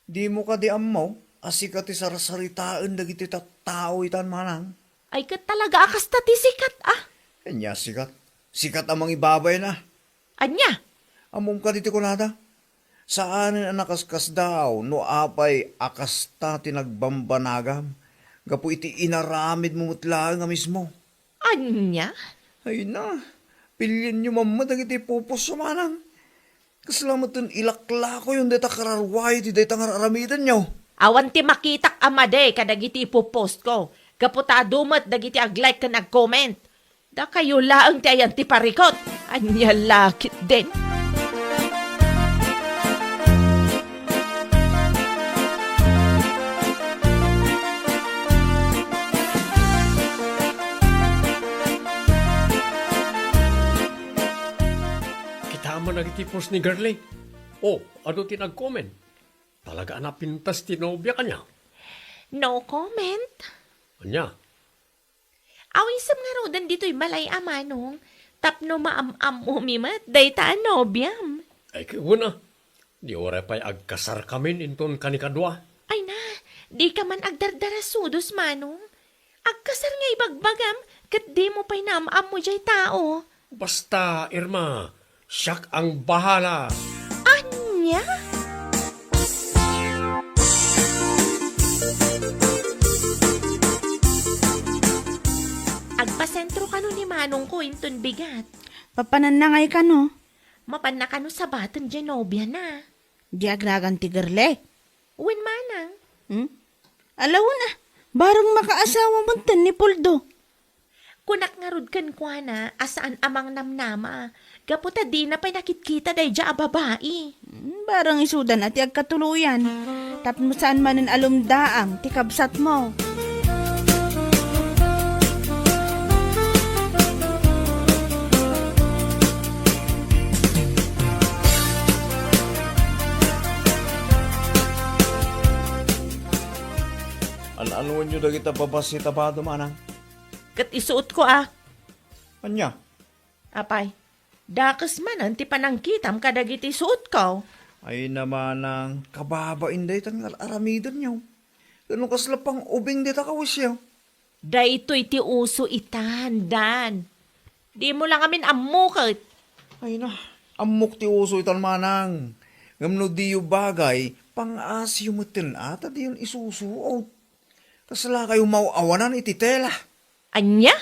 Di mo ka di ammo, asika ti sarasaritaan dagiti tao itan manang.
Ay kat talaga akas ti sikat,
Kanya sikat, sikat amang ibabay na.
Anya?
Amom ka diti kunada. Saan ang nakaskas daw, no apay akasta tinagbambanagam. Gapo iti inaramid mo mutlaan nga mismo.
Anya?
Ay na, pilyan nyo mamad ang iti pupos sa manang. Kasalamatin ilakla ko yung data kararway, di data kararamidan nyo.
Awan ti makitak amade kadagiti ipopost ko. Kaputa dumat dagiti ag-like ka nag-comment. Da kayo laang ti ayan ti parikot. Anya lakit din.
Nagtipos ni Girlie. Oh, ano tinag-comment? Talaga napintas tinobya kanya.
No comment.
Anya?
Awisam nga raw dan dito'y balay amanong. Tapno maam-am umimat, dayta nobyam.
Ay, kiuna. Di ora pa'y agkasar kamin inton kanikadwa.
Ay na, di ka man agdardarasudos manong. Agkasar nga ibagbagam, kat di mo pa'y naam-am mo jay tao.
Basta, Irma, siyak ang bahala.
Anya? Agpasentro ka no ni Manong ko inton bigat.
Papananangay ka no?
Mapan na ka no sa batan Genobia na.
Di agragan ti gerle.
Uwin Manang.
Alaw na. Barang makaasawa mo tan ni Poldo.
Kunak nga rod kan kwa na, asaan amang namnama. Gaputa di na pa'y nakitkita day dya a babae.
Barang isudan at agkatuluyan. Tapos saan man ang alumdaang tikabsat mo.
Ano nyo na kita babasita ba manang?
Kat isuot ko
Anya?
Apay, dakas man ang ti panangkitam kadagiti suot ko.
Ay naman ang kababain day tan aramidan nyo. Ganun kaslapang ubing dita kawis yaw.
Da ito'y ti uso itan, Dan. Di mo lang amin amukit.
Ay na, amok ti uso itan manang. Ngamno di yu bagay, pang-asyo mo tin ata di yun isusuot. Kasala kayo mauawanan iti tela.
Anya?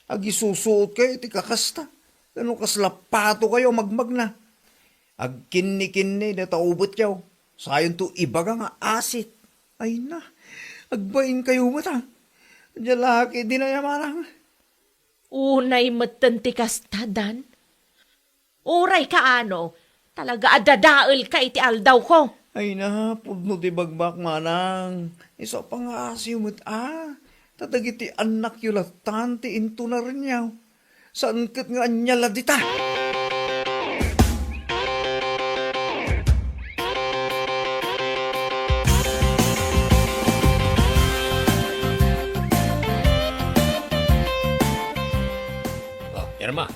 Ag isusuot kayo iti kakasta. Ganun kaslapato kayo magmag na. Ag kinni-kinni na taubot yaw. Sayon to ibaga nga asit. Ay na, agbain kayo mata. Jalaki di na yamanang.
Unay matanti kasta, Dan. Uray ka ano, talaga adadaal ka iti aldaw ko.
Ay na, pudno di bagbak manang. Isa pa nga asiyumot Tatagiti anak yu latante into na rin yaw. Saan kat nga anyala dita?
Irma,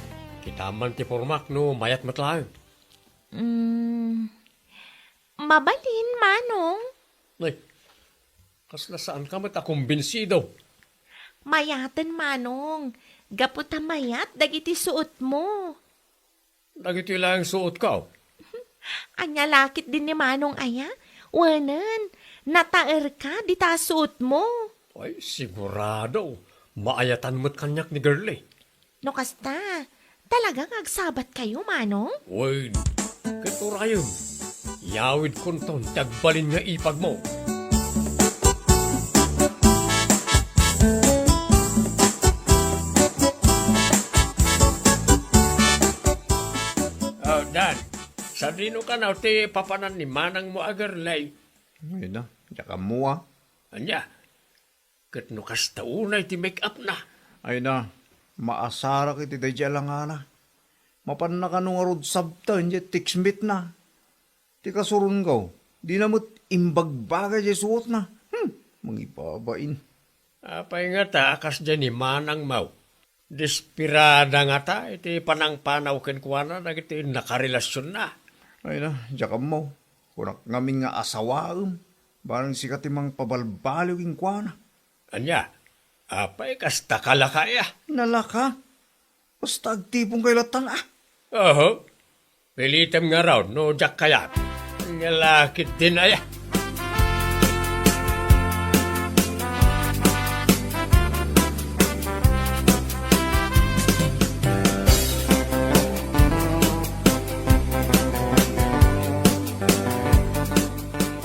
kita man ti pormak no mayat matlaang.
Mabalin, Manong.
Ay, kasla saan ka matakumbinsido?
Mayatan, Manong. Gaputa mayat, dagiti suot mo.
Dagiti lang suot ka.
Anya lakit din ni Manong aya. Wanan, nataer ka, di ta suot mo.
Ay, sigurado. Maayatan mo't kanyak ni girlie.
No kasta, talagang agsabat kayo, Manong?
Uy, katura yun. Yawid kunton, tagbalin nga ipag mo. Dan, sa dino ka na, ti papanan ni manang mo agarlay.
Ay na, tsaka mua.
Anya, kat no kasta unay ti make up na.
Ay na, maasara kiti day lang na. Mapan na ka nung arod sabta, hindi tiksmit na. Ti kasurun ko, di na mo't imbagbaga di suot na. Mangipabain.
Apay nga ta, akas dyan ni manang mau. Despirada nga ta, iti panang-panaw kenkwana, nagiti nakarelasyon na.
Ay na, tsaka mo. Kunak ngamin nga asawaam. Barang sikat imang pabalbaliw ing kwa na.
Anya, apay kasta kalakaya.
Nalaka. Basta agtipong kay latan
Oho, pilitam nga raw, no jak kayat. Nga lakit din aya.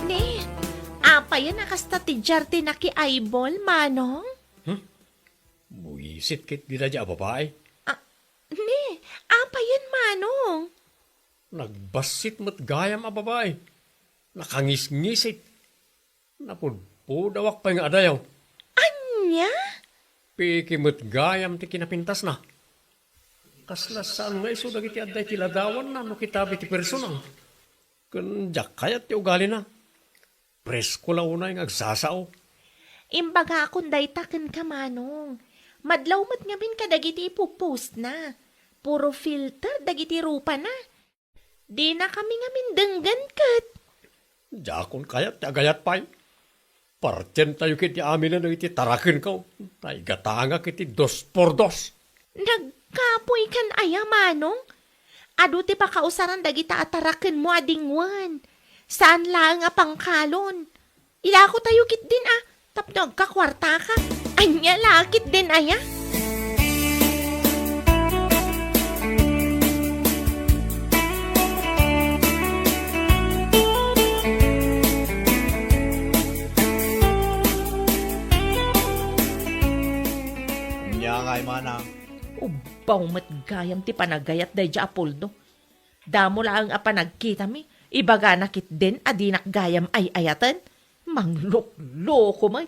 Ni, apayan nakasta ti jarte na ki eyeball, Manong?
Buisit kit di na dya babae.
Ni, apayan, Manong?
Nagbasit mo't gayam a babae. Nakangis-ngisit. Napudpudawak pa nga adayaw.
Anya?
Piki mo't gayam ti kinapintas na. Kasla saan nga iso dagiti aday tiladawan na no kitabi ti personang. Kun jak kayat ti ugali na. Presko la unay nga agsasao.
Imbaga akong daytaken ka, Manong. Madlaw mat ngamin ka dagiti ipopost na. Puro filter, dagiti rupa na. Di na kami ngamin denggan kat.
Jakon kayat ti agayat pa'y. Partyan tayo kiti amin na iti tarakin ka. Tay gatanga kiti 2x2.
Nagkapoy kan aya, Manong. Adu ti pakausaran dagita ataraken mo adingwan. Saan lang nga pangkalon? Ilako tayo kit din Tapno agkakwarta ka. Anya lakit din aya. Baumat gayam ti panagayat day ja Apoldo. Damo lang a panagkita mi. Ibaga nakit din adinak gayam ay ayatan. Manglok-loko may.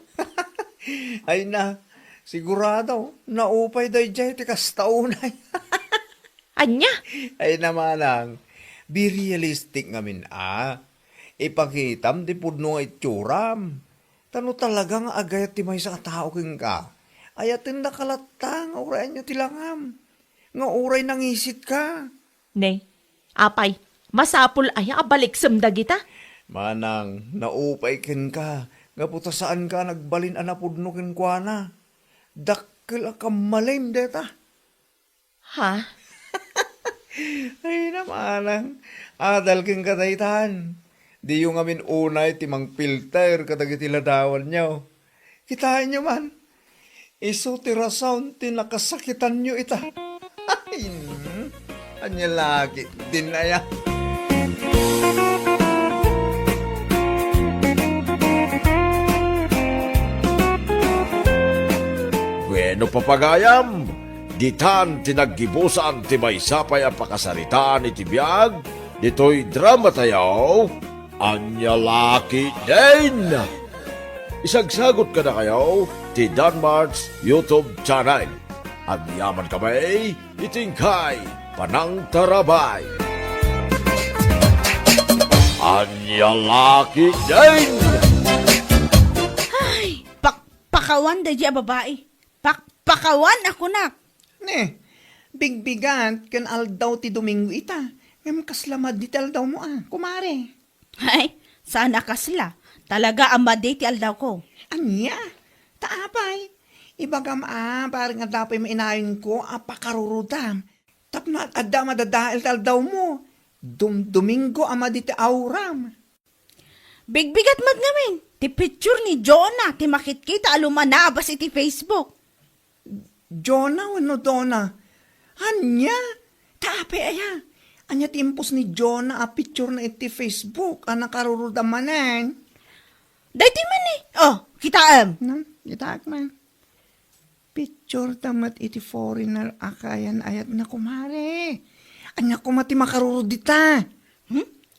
Ay na, sigurado, naupay day jay ti kastaunay.
Anya?
Ay namanang, be realistic ngamin Ipakitam di pudno nga itsuram. Tano talagang agayat ti may sa tao king ka. Ayatin nakalatang, urayan niya tilangam. Nga uray nangisit ka.
Ne, apay, masapul ay abalik semda kita.
Manang, naupay kin ka. Nga puta saan ka nagbalin anapudno kin kwa na. Dakil ka malim deta.
Ha?
Ay namanang, adal kin kataytan. Di yung amin unay timang filter katagitiladaawan nyo. Kitain nyo man. Iso tira sound tinakasakitan nyo ita. Ay, anya lagi din na yan.
Bueno papagayam, ditan tinaggibusan ti may sapay ang pakasaritaan iti biyag, dito'y drama tayo, anya laki din. Isagsagot ka na kayo ti Danmar's YouTube channel. At yaman kami, itingkay Panang Tarabay. Anya laki din.
Ay, pakpakawan day ja babae. Pakpakawan ako nak.
Ne, bigbigan kan aldaw ti Domingo ita. Ngam kaslamad di aldaw mo kumare.
Ay, sana kasla. Talaga amade ti aldaw ko.
Anya, taapay. Ibagam parang nga dapay mainayon ko, pakarurudam. Tapno at adda madadael aldaw mo. Domingo ama di ti auram.
Bigbigat mad ngamin. Ti picture ni Jonah, ti makitkita alumanabas iti Facebook.
Jonah wano dona. Anya, taapay aya. Anya timpos ni Jonah picture na iti Facebook, nakarurudam manan.
Dati man eh. Oh, kitaam.
No, itak man. Picture tamat iti foreigner akayan ayat na kumare. Anya kumati makarurudita.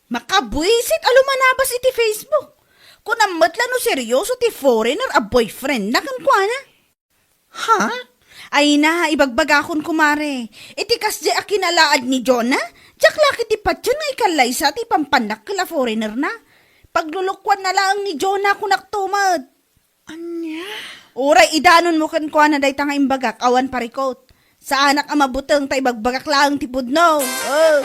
Makabuisit alumanabas iti Facebook. Kung namatla no seryoso ti foreigner a boyfriend na kan kwa na.
Ha?
Ay na, ibagbagakon kumare. Iti kasdi a kinalaad ni Jonah, jak laki ti patyan nga ikalay sa ti pampanak kala foreigner na. Paglulukwan na lang ni Jonah kung naktumad.
Anya?
Uray, idanon mo kan kwa na day tanga imbagak, awan parikot. Sa anak ang mabutang ta ibagbagak lang ti pudno. Oh.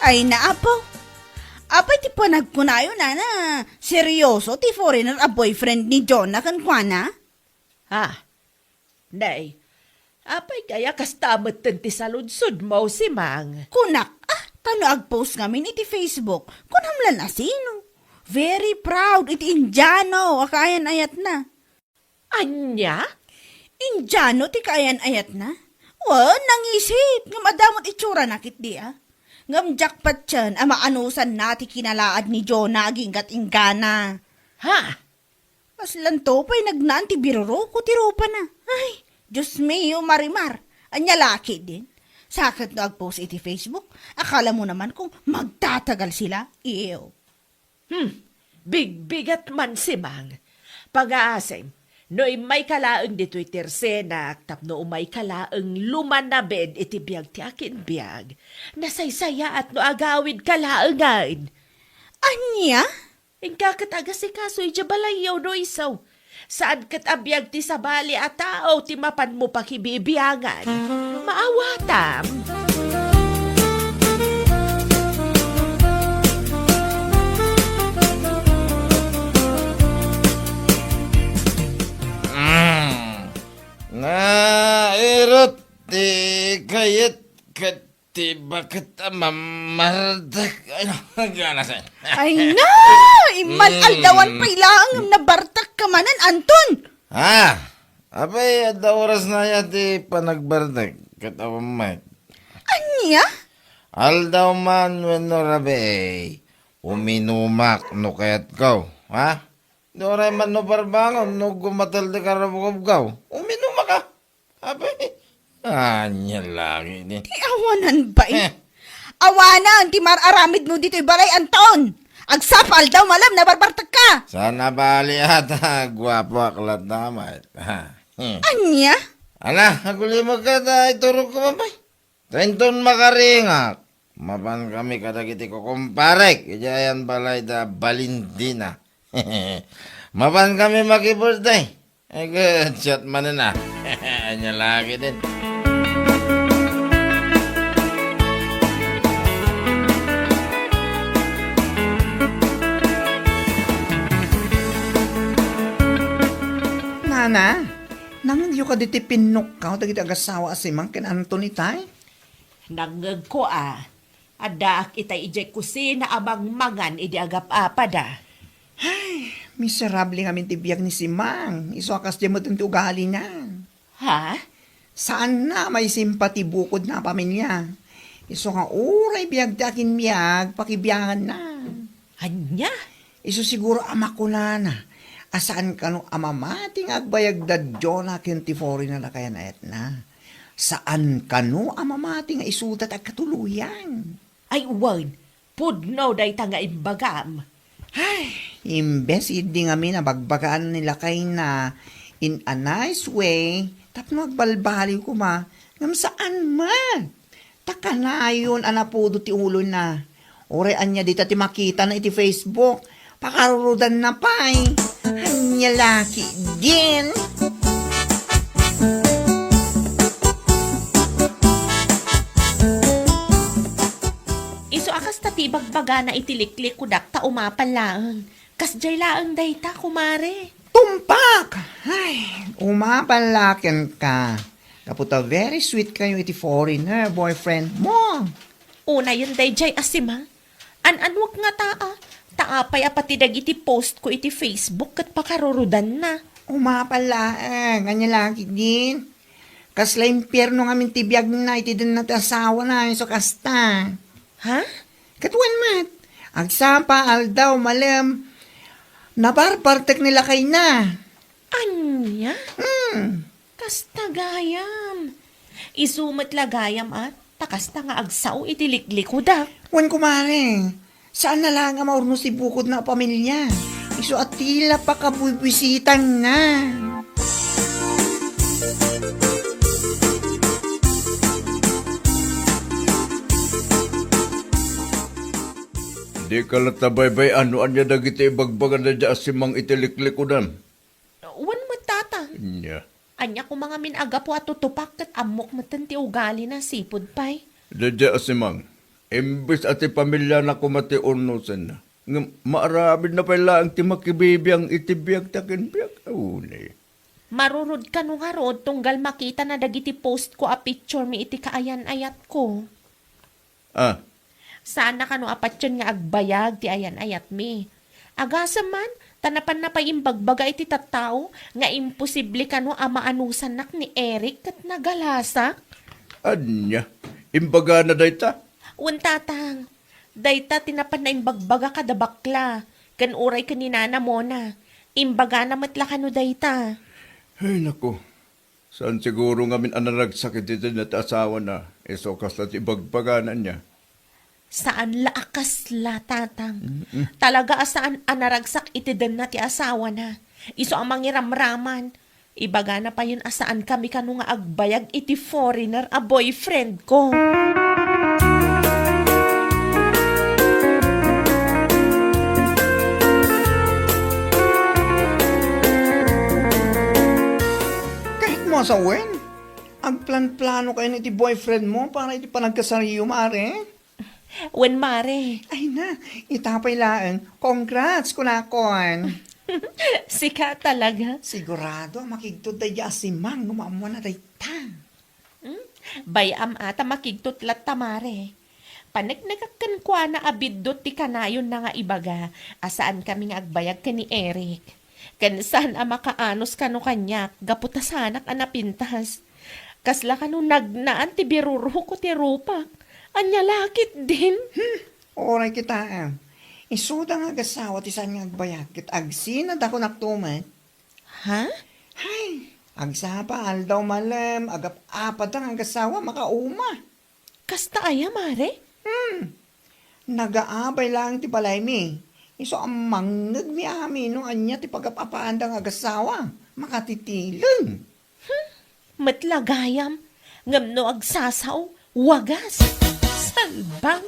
Ay naapo. Apay ti panagkunayo na seryoso ti foreigner a boyfriend ni Jonah kan kwa na?
Ha? Nay, apay kaya kastamat ti saludsod mo si Mang.
Kunak, tano agpost ngamin iti Facebook. Kunamlan na sino? Very proud iti Indiano, akayan ayat na.
Anya?
Indiano ti kayan ayat na? Nangisit, nga madamot itsura nakit di Ngam jackpot yan, amaanusan na ti kinalaad ni Jonah aginggat ingana.
Ha?
Paslan to pa'y nagnaan ti biruro ko ti rupa na. Ay, Diyos mio marimar, anya laki din. Sakit no agpost iti Facebook, akala mo naman kung magtatagal sila, iyo.
Bigbigat man si Mang. Pag-aasem, no'y may kalaang dito'y tersenak, tapno umay kalaang lumanabed iti biyag ti akin biyag. Nasaysaya at no agawid kalaangan.
Anya?
Ingkakataga si kaso'y jabalayaw no isaw. Saan kat abiyag ti sabali at tao ti mapan mo pakibibiyangan. Maawatam.
Irot ti kayat kati bakit mamardak gana sa.
Ay na! Iman aldawan pa'y laang nabartak ka manan, Anton!
Abay, ada oras na yati panagbardak katawamay.
Anya?
Aldaw man wano rabe, uminumak no kayat ko, ha? Doray man no barbangon, no gumatal de karabugabgaw. Uminom ka. Abay, anya lagi ni.
Awanan ba eh? Awanan, ti mararamid mo dito'y balay, Anton! Agsapal daw malam na barbartag ka!
Sana bali ata, gwapo aklat naman.
Anya?
Ala, aguli mo ka da, ituro ko mabay. Tenton makaringak. Mapan kami kadagiti ko kumparek. Ijayan balay da Balindina. Mapan kami maki-birthday. Good shot man na. Anya lagi din.
Nana, nang iyo ka diti pinok ka, dagiti agasawa si Mang ken Anthony tay?
Nangag ko Adak itay ijay kusina abang mangan idi agap apada.
Miserable nga tibiyag ni si Mang. Iso akas di mo tinti ugali na.
Ha?
Saan na may simpati bukod na pamilya? Iso nga uray biyag dakin miyag, pakibiyangan na.
Anya?
Iso siguro ama ko na. Asaan ka no amamating agbayag dadyo na kintifori na lakayan ayat na. Saan ka no amamating isutat ag katuluyan?
Ay uwan, pudno day nga imbagam.
Imbes hindi nga nabagbagaan nila kay na in a nice way, tapno agbalbaliw ko ma, ngam saan man? Taka na yun, anapudo ti ulo na. Ore anya dita ti makita na iti Facebook, pakarurudan na pa'y. Anya laki din.
Iso akas tatibagbaga na itiliklik kudak ta umapan laang. Kasjay laang day ta, kumare.
Tumpak! Ay, umapalakin ka. Kaputa very sweet kayo iti foreigner, boyfriend mo.
Una yun day jay asima. An-anwag nga taa. Taapay apatidag iti post ko iti Facebook kat pakarurudan na.
Umapalaan, kanya laki din. Kasla impyerno nga tibiyag na iti din na asawa na so kasta.
Ha?
Katuan mat, agsapa aldaw malam, nabarbartek nila kay na.
Anya? Kasta gayam. Isumat lagayam at takasta nga agsaw itiliklik ko dak.
Wan kumare, saan na lang nga maurno si bukod na pamilya? Iso at tila pa kabubisitan na.
Di ka latabaybay ano anya dagiti ibagbagan na dya si Mang itiliklikudan.
Wan mo tata.
Nya.
Anya ko mga minaga po at tutupak kat amok matanti ugali na sipod pay.
Dadya si Mang. Imbis ati pamilya na kumati unusan na. Maarabid na pala ang timakibibi ang itibiyag takin-biyag. Aunay.
Marurod ka nung harod tunggal makita na dagiti post ko a picture mi iti kaayan ayat ko.
Ah,
Sana ka no apatyon nga agbayag ti ayan ayat mi. Agasa man, tanapan na pa imbagbaga iti tattao nga imposible ka no amaanusan nak ni Eric kat nagalasak.
anya. Imbaga na dayta.
Untatang, dayta tinapan na imbagbaga kada bakla. Kan uray ka ni nana mo na. Imbaga na matla ka no dayta.
Ay nako. Saan siguro nga min anaragsakit ito na asawa na. Iso kaslat ibagbaganan niya.
Saan laakas la, tatang? Talaga asaan anaragsak itidan na ti asawa na. Iso ang mangiramraman. Ibaga na pa yun asaan kami kanu nga agbayag iti foreigner a boyfriend ko.
Kahit mo sa wen, ang plan-plano kayo ni iti boyfriend mo para iti panagkasariyo, mare.
Wen mare,
Ay na, itapay laan. Congrats, kunakon.
sika talaga.
Sigurado, makigtod tayo si Mang, gumamuan na tayo ta.
Bayam ata makigtutlat tamare. Panagnagakan kwa na abiddot ti kanayon na nga ibaga, asaan kami nga agbayag ka ni Eric. Kan saan a makaanos kano kanyak, gaputa sanak anapintas. Kasla kano nagnaan ti biruro ko ti rupak. Anya lakit din.
Oray kita. Isuda nga agasawa ti saan nga agbayag. Kit agsinad ako naktuman.
Ha?
Hay, agsapa aldaw malem, agap-apat ang agasawa makauma.
Kasta aya, Mare?
Nagaabay lang ti balay mi. Iso ang mangnag mi amin no anya ti pagapapaan ang agasawa. Makatitilan.
Matlagayam. Ngam no agsasaw. Wagas. Salbang.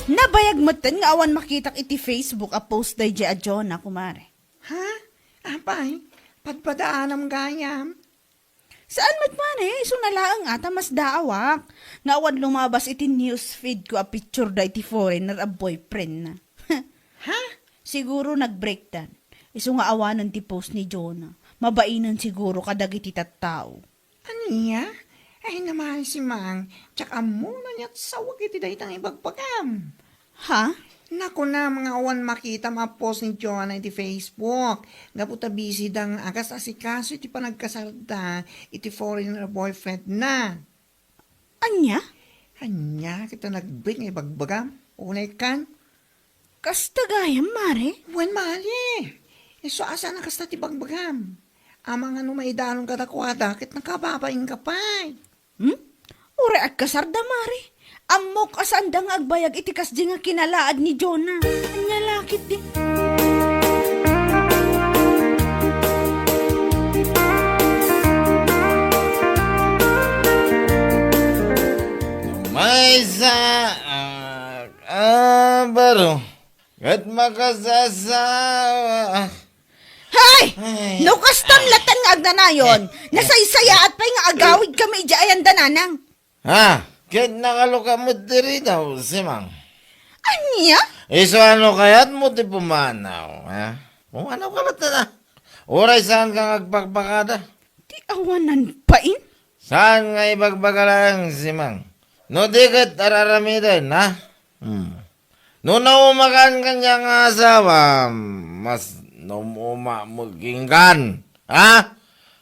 Nabayag mo ten nga awan makitak iti Facebook a post day a Jonah, kumare.
Ha? Apay, padpadaanam gayam.
Saan mat mare? Iso nalaang ata mas daawak. Nga awan lumabas iti newsfeed ko a picture da iti foreigner a boyfriend na.
Ha?
Siguro nag-breakdown. Iso nga awanan ti post ni Jonah. Mabainan siguro kadag iti tattao.
Aniya? Ay naman si Mang, tsaka muna niya't sawag iti daytang ibagpagam.
Ha?
Naku na, mga awan makita ma-post ni Joanna iti Facebook. Gaputa busy dang akas asikaso iti panagkasarda iti foreigner boyfriend na.
Anya?
Anya, kita nag-break nga ibagbagam. Unay kan.
Kasta gayam, mare?
Wen mali. Iso asa na kasta ti bagbagam. Amang ano maidalong katakwada, kit nakababaing kapay.
Ure at kasarda, mare. Amok asanda nga agbayag iti kasdi nga kinalaad ni Jonah. Anya lakit di.
May sa... baro. Kat makasasawa.
Hay! No kastam latan nga agnanayon. Nasaysaya at pa'y nga agawid kami ayan dananang.
Ha? Kat nakaluka mo diri daw, si Mang.
Anya?
Iso ano kaya't mo ti pumanaw, ha? Pumanaw ka lang na. Oray saan ka agpagpakada?
Di awanan pain?
Saan nga ibagbaga lang si Mang? No di kat araramidan, ha? No naumakan kanyang asawa, mas numuma maginggan, ha?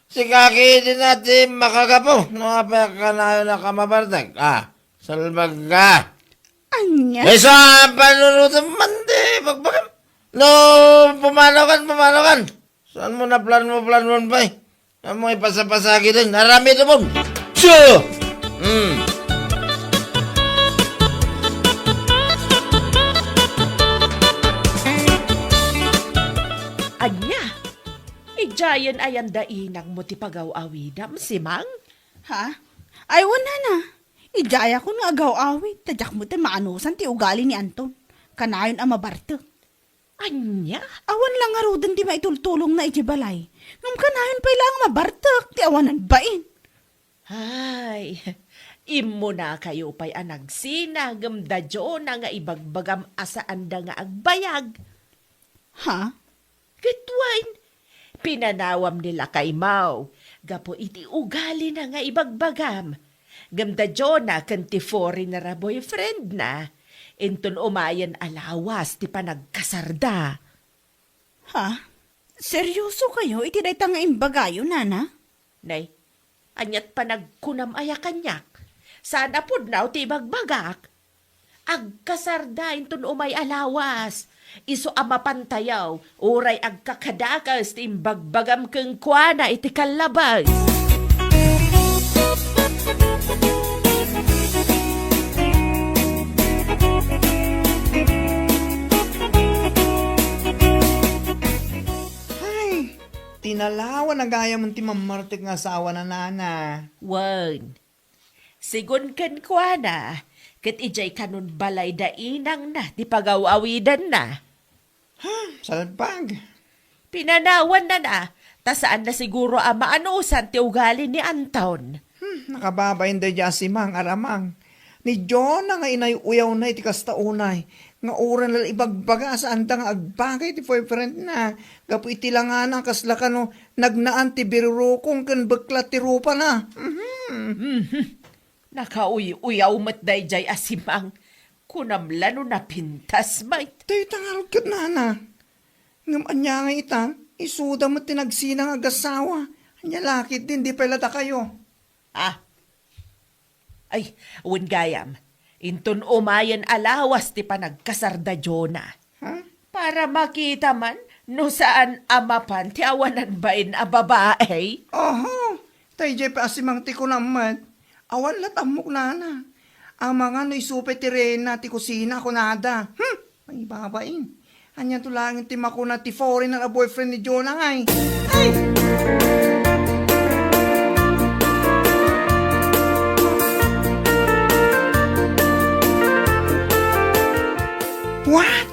Si kaki din natin makagapo, no apa ka na yun na kamabartag, ha? Salbag ka.
Anya?
Eh, sa panunutan man, di, bagbagam. No, pumanaw kan. Saan mo na plan mo ba eh? Saan mo ipasapasagi din? Narami ito mo. Siyo!
Anya? Ijayan ayan dainang mo ti pagaw-awidam, si Mang?
Ha? Ay, wala na. Ijaya ko nga agaw-awid. Tadyak mo tayo maanusan ti ugali ni Anton. Kanayon ang mabarto.
Anya?
Awan lang arudan di maitultulong na ijibalay. Ngam kanayon pa ilang mabartok. Ti awanan bain.
Ay, imo na kayo pa'y anagsinagam da na nga ibagbagam asaan da nga agbayag.
Ha?
Kitwain, pinanawam nila kay Mau. Gapo iti ugali na nga ibagbagam. Gamda na kanti foreigner a boyfriend na. Inton umayan alawas ti panagkasarda.
Ha? Seryoso kayo? Iti day tanga imbagayo, nana?
Nay, anyat panagkunam aya kanyak. Sana pud naw ti bagbagak. Agkasarda inton umay alawas. Iso amapantayaw, uray agkakadakas ti imbagbagam keng kuana iti kalabas.
Ay, tinalawan na gaya mong timamartik nga asawa na nana.
Wan. Sigun ken kuana, ket ijay kanun balay da inang na, di pagawawidan na.
Salpag.
Pinanawan na, tasaan na siguro ama anusan ti ugali ni Anton.
Nakababayin da dya si Mang aramang. Ni Jonah nga inay uyaw na iti kastaunay. Nga uran lal ibagbaga sa anda nga agbagay ti boyfriend na. Gapu iti langanan kasla ka no nagnaan ti birurukong kan bakla ti rupa na.
Nakauy-uyaw matday jay asimang. Kunamlano na pintas mait.
Tayo tangarog kat nana. Ngam anya nga ita, isuda mo tinagsinang agasawa. Anya lakit din, di pelata kayo.
Ah. Ay, wen gayam. Inton umayan alawas ti panagkasarda Jonah.
Ha?
Para makita man no saan amapan ti awanan bain a babae.
Oho, tay jay pa asimang ti ko naman. Awan latamok na. Ang mga no isupe ti Rena ti kusina ko nada. May babain. Anya tulangin ti makuna ti foreigner a boyfriend ni Jonah ngay. Ay! What?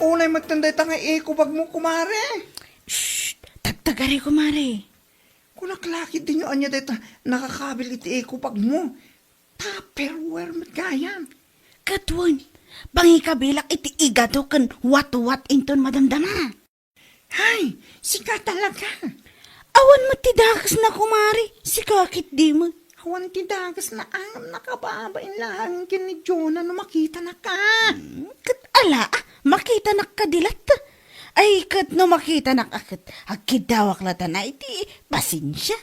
Unay magtanday ta nga pag mo kumare.
Shh! Tagtagari, kumare.
Kung naklakit din yung anya dito, nakakabil iti pag mo. Tupperware magayan.
Katwan, bangi kabilak iti igato kan wat-wat inton madamdama.
Hay, sika talaga.
Awan mo tidakas na, kumare. Si kakit di mo.
Awan tidagas na ang nakababain lang kin ni Jonah no makita na ka.
Kat ala, makita na kadilat. Ay, kat no makita na kakit. Agkidawak lata na iti pasensya.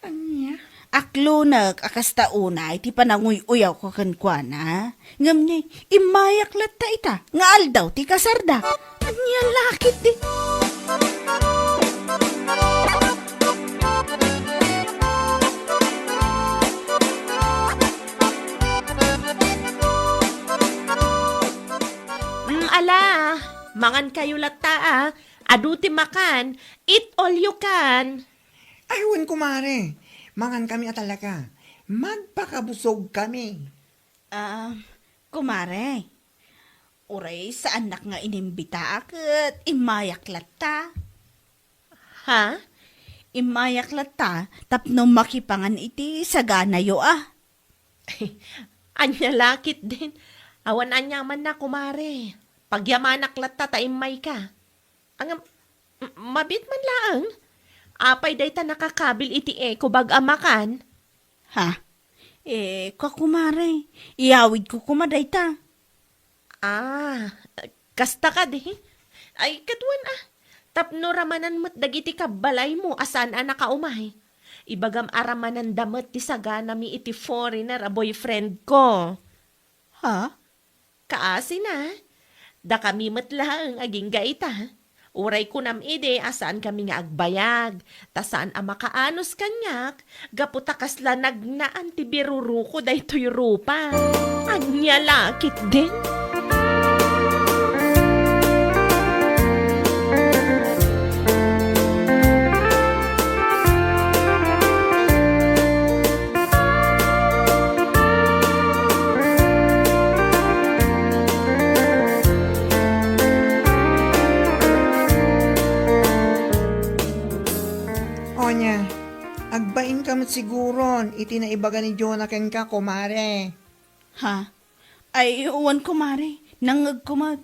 Anya?
Aklo akasta una iti pananguy-uyaw ko kankwana. Ngam niya, imayak lata ita. Nga aldaw ti kasarda. Anya lakit di.
Ala, mangan kayo lata aduti makan, eat all you can.
Ayun kumare, mangan kami talaga. Magpakabusog kami.
Kumare, uray sa anak nga inimbita akit, imayak lata.
Ha?
Imayak lata, tapno makipangan iti sagana yo
Anya lakit din. Awan anya man na kumare. Pagyamanak lata taimay ka. Ang mabit man laang. Apay day ta nakakabil iti bag amakan.
Ha? Kumare, iyawid ko kumaday ta.
Kasta ka di. Ay, katwan Tapno ramanan mo't dagiti kabalay mo asan nakaumay. Ibagam aramanan damat ti sagana mi iti foreigner a boyfriend ko.
Ha?
Kaasi na. Da kami matlang aging gaita. Uray ko nam ide asaan kami nga agbayag. Ta saan makaanos kanyak. Gaputa kasla nagnaan ti biruruko daytoy rupa. Anya lakit din.
Onya, agbain ka siguron, iti na ibaga ni Jonah ken ka, kumare.
Ha? Ay, uwan kumare, nangag kumag.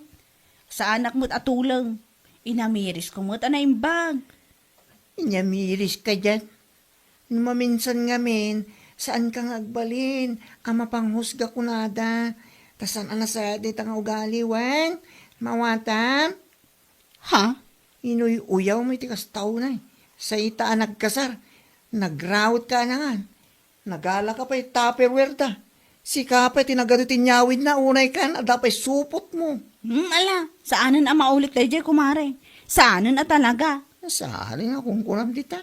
Sa anak mo't atulang, inamiris ko mo't anaimbag.
Inyamiris ka dyan. Maminsan ngamin, saan kang agbalin, ama panghusga kunada. Tasan sa dito nga ugali, wen? Mawatam?
Ha?
Inoy uyaw mo itikas tao na Sa ita nagkasar, nagrawit ka na nga. Nagala ka pa'y Tupperware ta. Si ka pa'y tinagadutin nyawid na unay kan, adapay supot mo.
Ala, saanan maulit tayo kumare? Saanan talaga?
Saan nga kung kunam dita.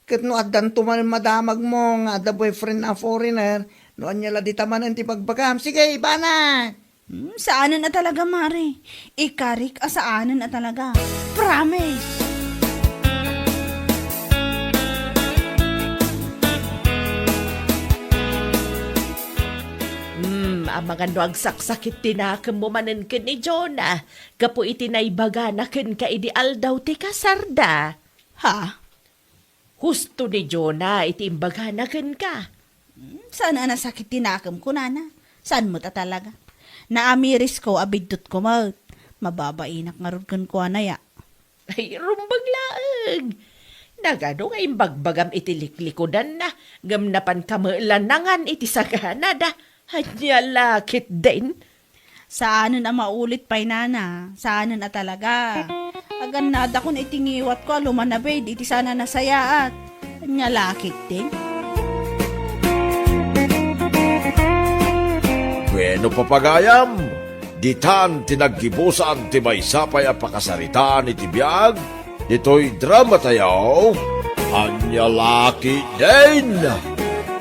Kat no addan tuman madamag mo nga the boyfriend na foreigner, no anya la dita man ang tipagbagam. Sige, iba na!
Saanan talaga, mare? Ikarik saanan talaga. Promise!
Mga agsaksakit tinakam mo manan ken ni Jonah. Kapo itinaybaga na ken ka ideal daw ti kasarda.
Ha?
Husto ni Jonah itimbaga na ken ka.
Saan nasakit tinakam ko, nana? Saan mo talaga? Naamiris ko, abidot ko mag. Mababainak nga ron ko anaya.
Ay, rumbag laang. Nagano nga imbagbagam itiliklikod na. Gamnapan kamalanangan iti sagana da. Hanya lakit din.
Saan maulit pa'y nana? Saan talaga? Agan nada ko na itingiwat ko, lumanabay, iti sana nasayaat. Anya lakit din.
Bueno papagayam, ditan tinagkibusan ti may sapay a pakasaritaan iti biyag, dito'y drama tayo, Anya Laki din!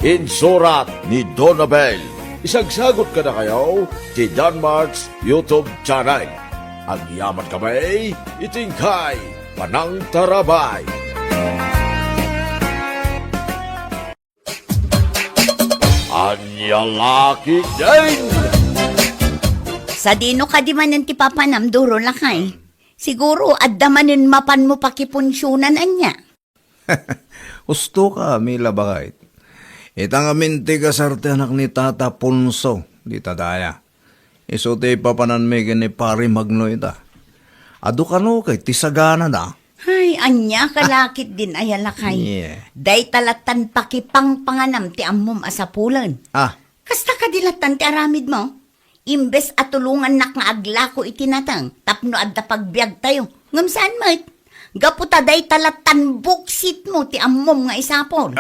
Insurat ni Donabel. Isagsagot ka na kayo ti Danmarks YouTube channel. Ang yaman kamay, itingkay, Panang Tarabay. Anya Laki din!
Sa dino ka di man ti papanam duro lakay. Siguro addamanin mapan mo pakipunsyonan anya.
Gusto ka, Mila Bakait. Itang aminti ka sarte anak ni Tata Punso, di tadaya. Iso ti papanan me ni Pari Magno ita. Ado ka no kay tisagana na.
Ay, anya kalakit din ay lakay.
Yeah.
Day talatan pakipang panganam ti ammom asapulan.
Ah,
Kasta ka dilatan ti aramid mo. Imbes at tulungan nak nga aglako itinatang, tapno adda pagbiag tayo. Ngam saan mo? Gaputa day talatan buksit mo ti ammom nga isapol.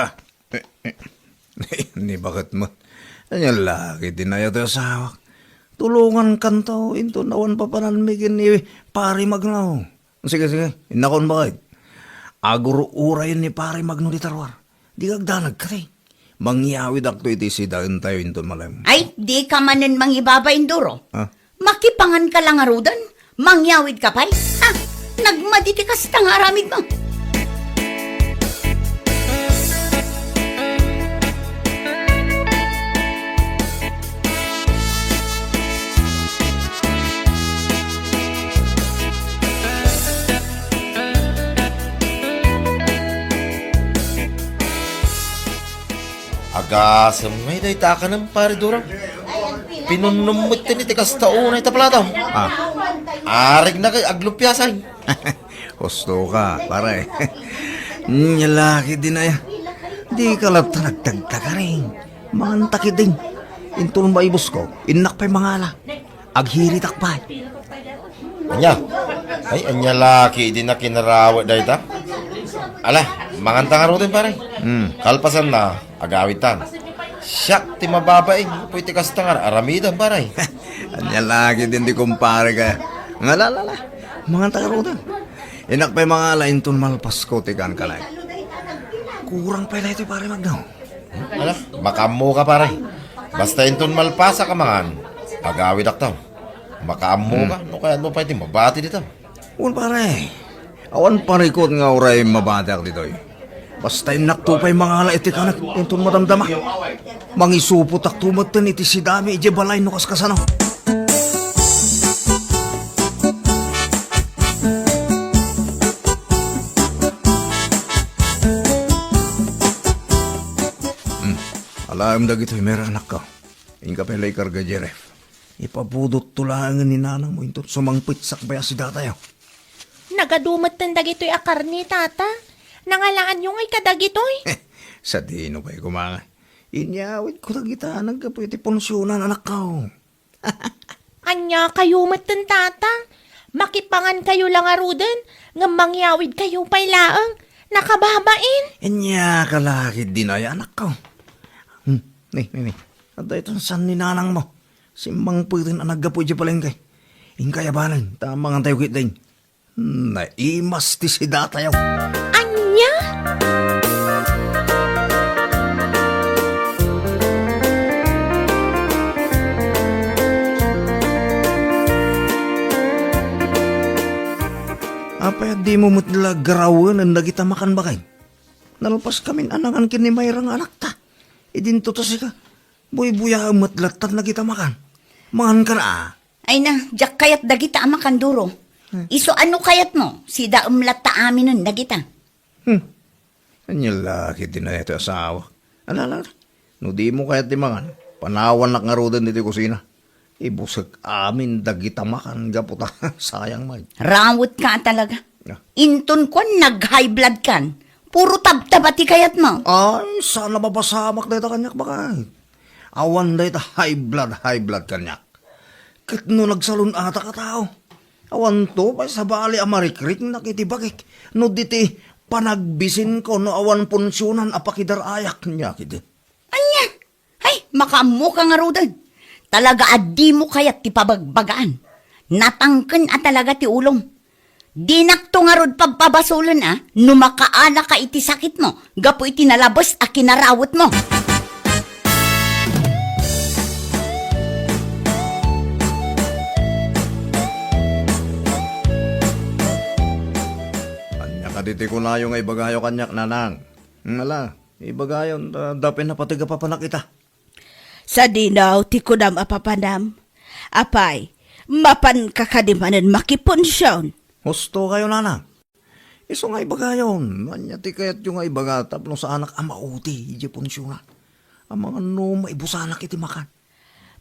ni bakit mo? Anyan laki din na yato asawak. Tulungan kanto, into nawan papanan me ni Pari Magno. Sige, inakon bakit? Aguro uray ni Pari Magno di tarwar. Di kagdanag ka rin. Mangyawid akto iti sidain tayo into malam.
Ay, di ka manen mangibaba induro.
Ha?
Makipangan ka lang arudan? Mangyawid ka pa'y? Ha? Nagmaditi ka sa aramid mo.
Agasam ngay day taka ng pare durang. Pinunumot ni tikas taon ay taplataw. Arig na kay aglupyasan.
Gusto ka, pare. Nyalaki din ay. Di ka lang nagtagta ka rin. Mangantaki din. Intulong maibos ko, inak pa'y mangala. Aghiritak pa.
Anya, ay anya laki din na kinarawa day ta. Ala, manganta nga rin pare. Kalpasan na, agawitan. Siyak, ti mababaing, puwiti kastangar, aramidan pare.
Anya lagi din di kumpare ka. Ngalalala, mga tagarutan. Inak pa'y mangala intun malpas ko tikan ka lang. Kurang pala ito pare magdaw.
Ala, makamu ka pare. Basta inton malpasa ka mangan, agawid aktaw. Makamu ka, no kaya mo pa iti mabati dito.
Un pare, awan parikot nga oray mabadak dito eh. Basta inakto pa'y mangala iti kanak intun madamdama. Mangisupot ak tumatan iti si dami iti balay no kaskasano. Alam dagito meron anak ka. Inka pelay karga Jeref. Ipabudot tulangan ni nanang mo ito sumangpit sakbaya si datayo.
Nagadumat ng dagito'y akar ni tata. Nangalaan yung ay kadagito'y.
Sa dino pa'y kumanga. Inyawit ko tagita nagkapwede ponsyonan anak ka.
Anya kayo matan tata. Makipangan kayo lang arudan. Nga mangyawid kayo pa'y laang. Nakababain.
Inya kalakid din ay anak ka. Ni. At ito san ni nanang mo. Simbang pwedeng anagapo dyan palengkay. Ingkaya balang, tamang ang tayo kitling. Naimas ti si datayaw.
Anya?
Apay di mo mutla garawan ang nagita makan bakay. Nalpas kami anangan kini mayrang anak ta. Idinto to ka. Buy-buya ang matlatat na kita makan. Mangan ka na.
Ay na, jak kayat dagita ama kanduro. Iso ano kayat mo? Si daumlat ta amin nun dagita.
Anya laki din na ito asawa. Alala, no di mo kayat di mangan. Panawan na ngarudan dito kusina. Ibusag amin dagita makan. Gaputa, sayang man.
Rawot ka talaga.
Ah.
Inton ko nag-high blood kan. Puro tabtabati kayat mo.
Ay, sana mapasamak na ito kanyak baka. Awan na ito high blood kanyak. Kit no nagsalun ata ka tao. Awan to, pa sa bali amarikrik nakitibakik. No diti Panagbisin ko no awan punsyonan apakidarayak niya kidi.
Anya? Ay, makamu ka nga rodan. Talaga adi mo kayat ti pabagbagaan. Natangken at talaga ti ulong. Dinakto nga rod pagpabasulan no makaala ka iti sakit mo. Gapo iti nalabos a kinarawot mo.
Anya kaditi ko na yung ibagayo kanyak nanang. Ngala, ibagayon, dapin na pati pa panakita.
Sa dinaw, ti kunam apapanam. Apay, mapan kakadimanan makiponsyon.
Husto kayo nanang. Iso nga ibagayon. Anya ti kayat yung nga ibaga tapno sa anak amauti, iji punsyonan. Ang mga no maibusanak iti makan.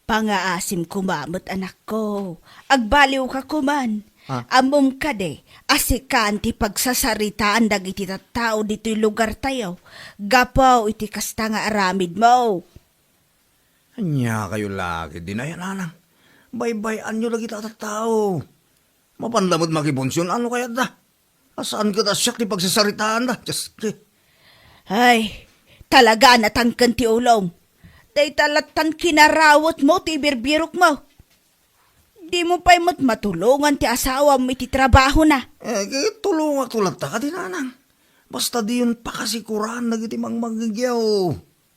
Pangaasim kumamot anak ko. Agbaliw ka kuman.
Ah.
Amom ka de, asikan ti pagsasaritaan dagiti tattao dito'y lugar tayo. Gapaw iti kasta nga aramid mo.
Anya kayo lagi, di na yan nanang. Baybayan nyo lagi tatatao. Mapanlamod makibonsyon, ano kaya da? Asaan ka da siyak ti pagsasaritaan da? Just
Ay, talaga natangkan ti ulong. Day talatan kinarawot mo ti birbirok mo. Di mo pa'y matulungan ti asawa mo iti trabaho na.
Tulong tulad ta ka di nanang. Basta di yun pakasikuran nagiti magmagigyaw.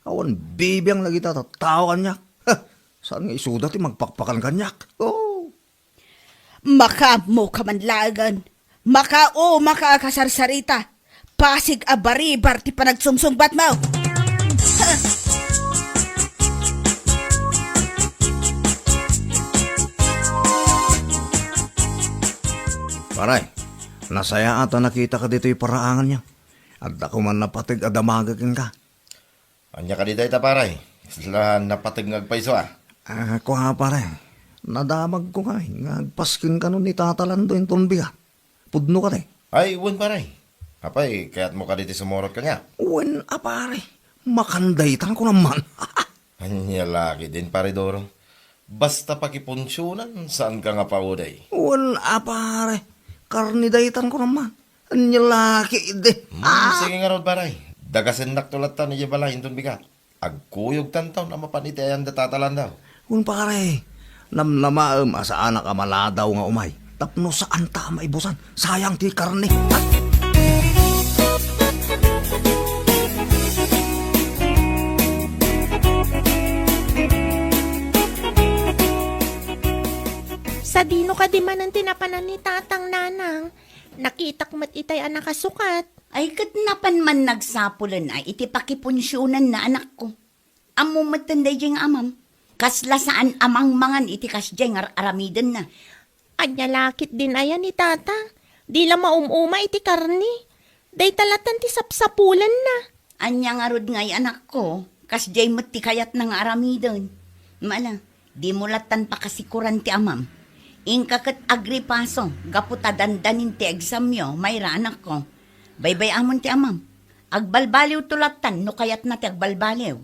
Awan bibiyang lagi tatatao kanyak. Saan nga isuda ti magpakpakan kanyak? Oh.
Maka mo kamanlagan. Makakasarsarita. Pasig abaribar ti panagsungsungbat mo.
Paray, nasaya ata nakita ka dito yung paraangan niya. At ako man napatig adamagakin ka.
Anya ka di tayo paray. Sila napatig ngagpaiso
Ako nga paray, nadamag ko nga. Ngagpaskin ka nun ni tatalando yung tumbiga. Pudno ka
Ay, uwan paray. Apay, kaya't mo ka dito sumurot ka nga.
Uwen, pare, makandaitan ko naman.
Anya lagi din pare Doro. Basta pakipunsyonan, saan ka nga pauday?
Uwen, pare, karnidaitan ko naman. Anya laki, ide.
Sige nga rod paray. Dagasin naktulatan niya bala hintun bigat. Agkuyog tantaw na mapanitayan da tatalan daw.
Uwen, pare, namnamaam asa anak amaladaw nga umay. Tapno saan ta maibusan? Sayang ti karne.
Sa dino ka di man ang tinapanan ni tatang nanang. Nakitak mat itay ang nakasukat.
Ay, katnapan man nagsapulan ay iti pakipunsyonan na anak ko. Amo matanday diyang amam. Kasla saan amang mangan iti kasdiyang aramidan na.
Anya lakit din ayan ni tatang. Di lang maumuma iti karni. Day talatan ti sapsapulan na.
Anya nga rod ngay anak ko, kasdiyay mo't ti kayat ng aramidan. Mala, di mo latan pa kasikuran ti amam. Ingkakat agripaso, gaputa dandanin ti exam yo, mayra anak ko. Baybay amon ti amam. Agbalbaliw tulatan, no kayat na ti agbalbaliw.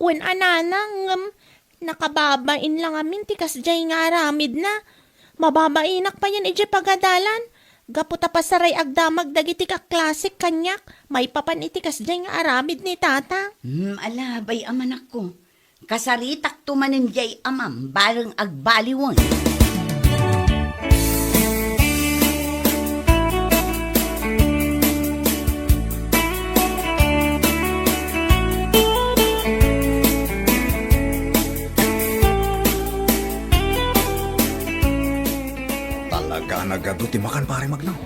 Wen ananang, nakababain lang amin ti kasjay nga aramid na. Mababainak pa yan ije pagadalan. Gaputa pa saray agdamag dagiti ka klasik kanyak. May papan iti kasjay nga aramid ni tata.
Ala, bay aman ako. Kasaritak tumanin jay amam, bareng agbaliwon.
Nagado ti makan pare magnaw.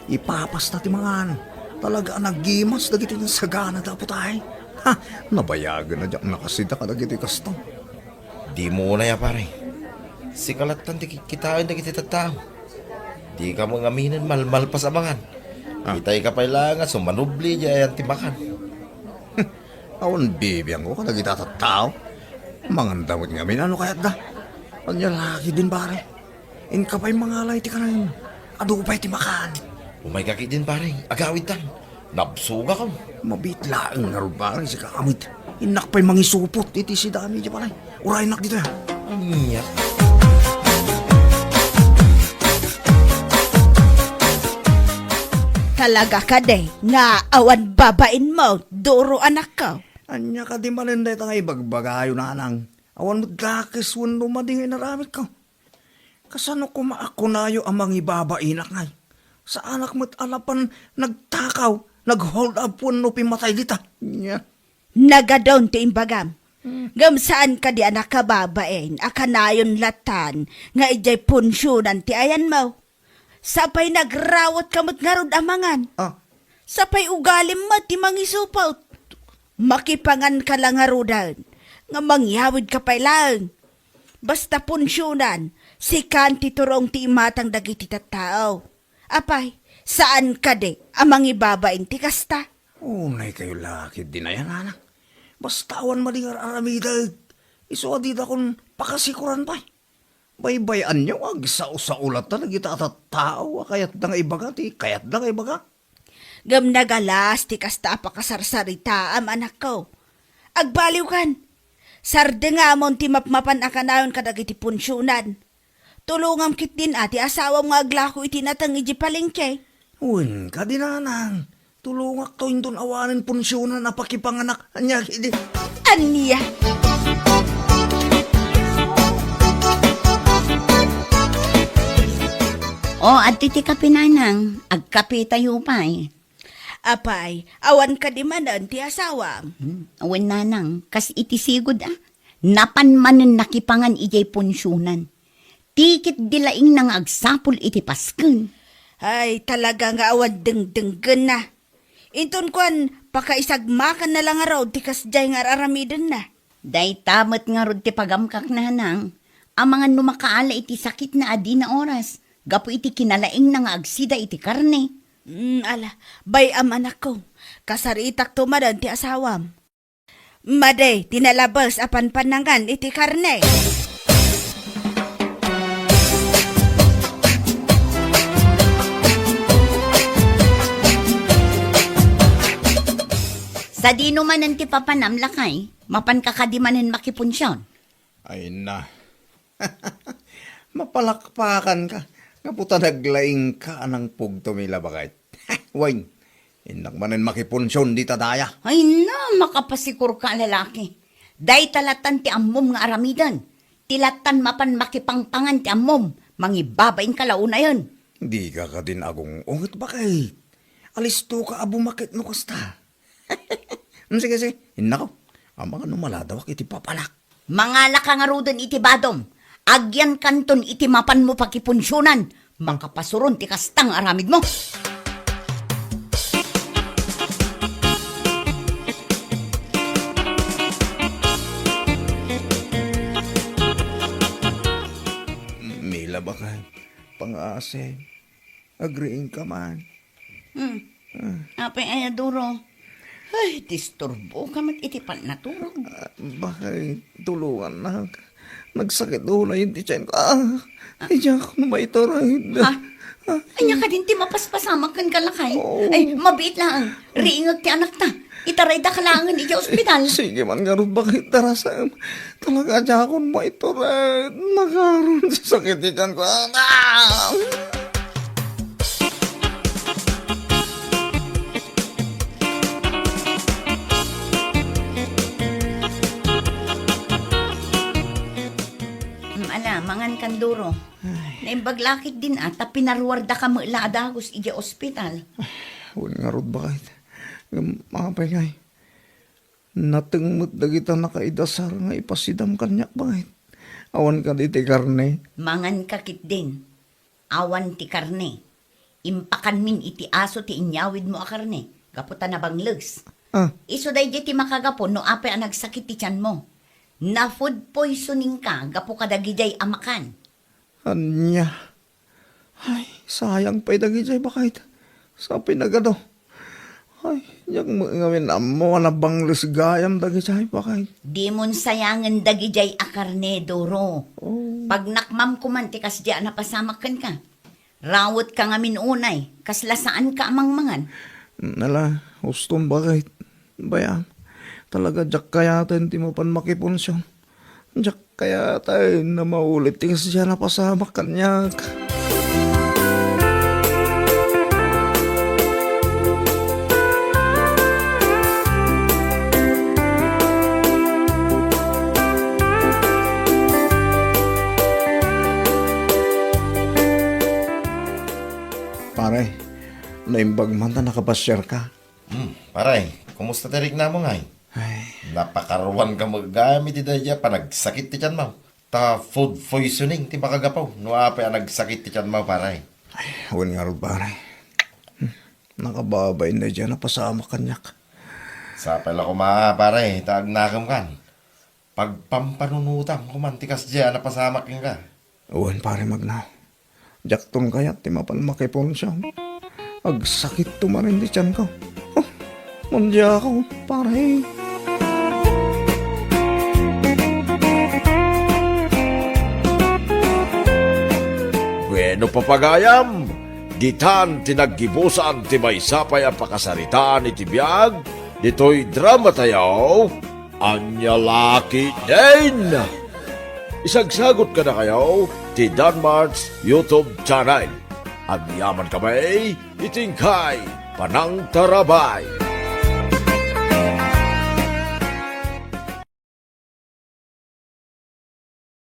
Ipapas na ti mangan. Talaga nagimas dagiti ng sagana dapat ay. Ha, nabayagan na dyan nakasita ka dagiti kasto.
Di mo na ya pare. Si kalatan ti kitain na kita tao. Di ka mo ngaminan malmal pa sa mangan. Itay ka pailangan sumanubli diyan ti makan.
Awan bibiyang ko kadagiti tao. Mangandamot ngamin ano kayat da. Anya laki din pare. In ka pa'y mga alay ti kanan. Ado pa'y ti makan.
Umay kaki din pare. Agawid tan. Nabsuga ka.
Mabitla ang nga pare si kakamit. Inak pa'y mangisupot. Iti si dami di pare. Uray nak dito ya.
Anya.
Talaga ka de, nga awan babain mo, duro anak ko.
Anya ka di malinday tangay bagbagayo na nang. Awan mo dakis wano madingay naramit ko. Kasano ko maakunayo ang mga ibabainak ngay. Sa anak mo't alapan nagtakaw, nag-hold up wano pimatay dita. Nya.
Nagadon ti imbagam. Gamsaan ka di anak ka babain, akanayon latan, nga ijay punsyonan ti ayan mo. Sapay nagrawat kamot nga rod amangan.
Ah,
Sapay ugalim mo ti mangisupaw. Makipangan ka lang nga rodan, nga mangyawid ka pa lang. Basta punsyonan, si kanti turong ti imatang dagiti tattao. Apay, saan ka de, amang ibabain ti kasta?
unay kayo laki din na yan anak. Basta awan malingar aramidag. Iso adita kung pakasikuran pa. Baybayan niyo ag sa ulat na nagita at tao kayat na nga ibaga ti kayat na nga ibaga.
Gam nagalas ti kasta apakasarsarita am anak ko. Agbaliw kan. Sarde nga amon ti mapmapan akanayon kadagiti punsyonan. Tulungam kit din ati asawam nga aglako iti natang iji palengke.
Uwin ka din nanang. Tulungak to indon awanin punsyonan na pakipanganak. Anya hindi.
Aniya.
O, at ti kapinanang, agkapi tayo pa eh.
Apay, awan ka di manan ti asawam.
Awan nanang, kas itisigod napanmanen nakipangan ijay punsyonan. Tikit dilaing nang agsapul iti pasken.
Ay, talaga nga awan dengdenggen na. Inton kwan, pakaisagmakan na lang araw, tikas jay nga aramiden na.
Day tamat nga rod ti pagamkak nanang, ang mga numakaala iti sakit na adi na oras, gapo iti kinalaing nang agsida iti karne.
Ala, bay am anak ko, kasaritak tumadan ti asawam. Maday, tinalabas apan panangan iti karne.
Sa di numanan ti papanamlakay, mapan kakadimanin makipunsyon.
Ay na. Mapalakpakan ka. Nga puta naglaing ka anang pugtumila bakit. Wain, inak manin makipunsyon di tadaya.
Ay na, makapasikur ka lalaki. Day talatan ti ammom nga aramidan. Tilatan mapan makipangpangan ti ammom. Mangibabain ka launa yun.
Di ka ka din agong ungit bakit. Alisto ka abo makit no kasta. Sige, sige. Inako. Ang mga numaladawak iti papalak.
Mangala ka nga rodan iti badom. Agyan kanton iti mapan mo pakipunsyonan. Makapasuron ti kastang aramid mo.
Mila ba ka? Pang-ase. Agreeing ka man.
Apay ay aduro. Ay, disturbo ka iti naturog.
Bakit tulungan na? Nagsakit ulo yun ti Chen ko. Ay, diyan ako na maitorahid.
Anya ka din ti mapaspasama kan kalakay. Ay, mabiit lang. Riingag ti anak ta. Itaray da kalangan iti ospital.
Sige man nga rin bakit tarasam. Talaga diyan ako na maitorahid. Nakaroon sa sakit ti Chen ko.
Mangan kanduro. Naimbaglakit din at pinarwarda ka maila adagos ija ospital.
Huwag nga rin bakit. Mga pangay. Natingmut dagita nakaidasar nga ipasidam kanyak bakit. Awan ka di ti karne.
Mangan kakit din. Awan ti karne. Impakan min iti aso ti inyawid mo a karne. Gaputa na banglegs. Iso day ti makagapo no ape ang nagsakit ti tiyan mo. Na food poisoning ka, gapo kadagijay amakan.
Anya. Ay, sayang pa'y dagijay bakit. Sa pinagado. Ay, yung ngawin amo na bang lisgayam dagijay bakit.
Di mon sayangan dagijay a karne, Doro. Pag nakmam kumantikas di na pasamakan ka. Rawot ka ngamin unay, kaslasaan ka amang mangan.
Nala, uston bakit. Bayam. Talaga jak kaya tayo hindi mo pan makipunsyon. Jak kaya tayo na maulit tingin siya na pasamak kanyak. Pare, naimbag man na nakapasyar ka.
Paray, kumusta tarik na mo ngay? Napakaruan ka maggamit ti daya pa nagsakit ti tiyan mo. Ta food poisoning ti makagapaw. No apa nagsakit ti tiyan mo paray.
Awan nga rin, pare. Nakababay na dyan, napasama kanyak.
Sa pala ko paray, taag nakam kan. Pagpampanunutam kumantikas dyan napasamak ka.
Awan, pare, magnaw. Jakton kaya, timapan makipon siya. Agsakit tumarin di tiyan ko. Oh, mundya ako, pare.
Bueno papagayam, ditan tinaggibusan ti maysapay ang pakasaritaan iti biyag, dito'y drama tayo, Anya Laki din! Isagsagot ka na kayo, ti Danmar's YouTube channel. Ang yaman kamay, itingkay, panang tarabay.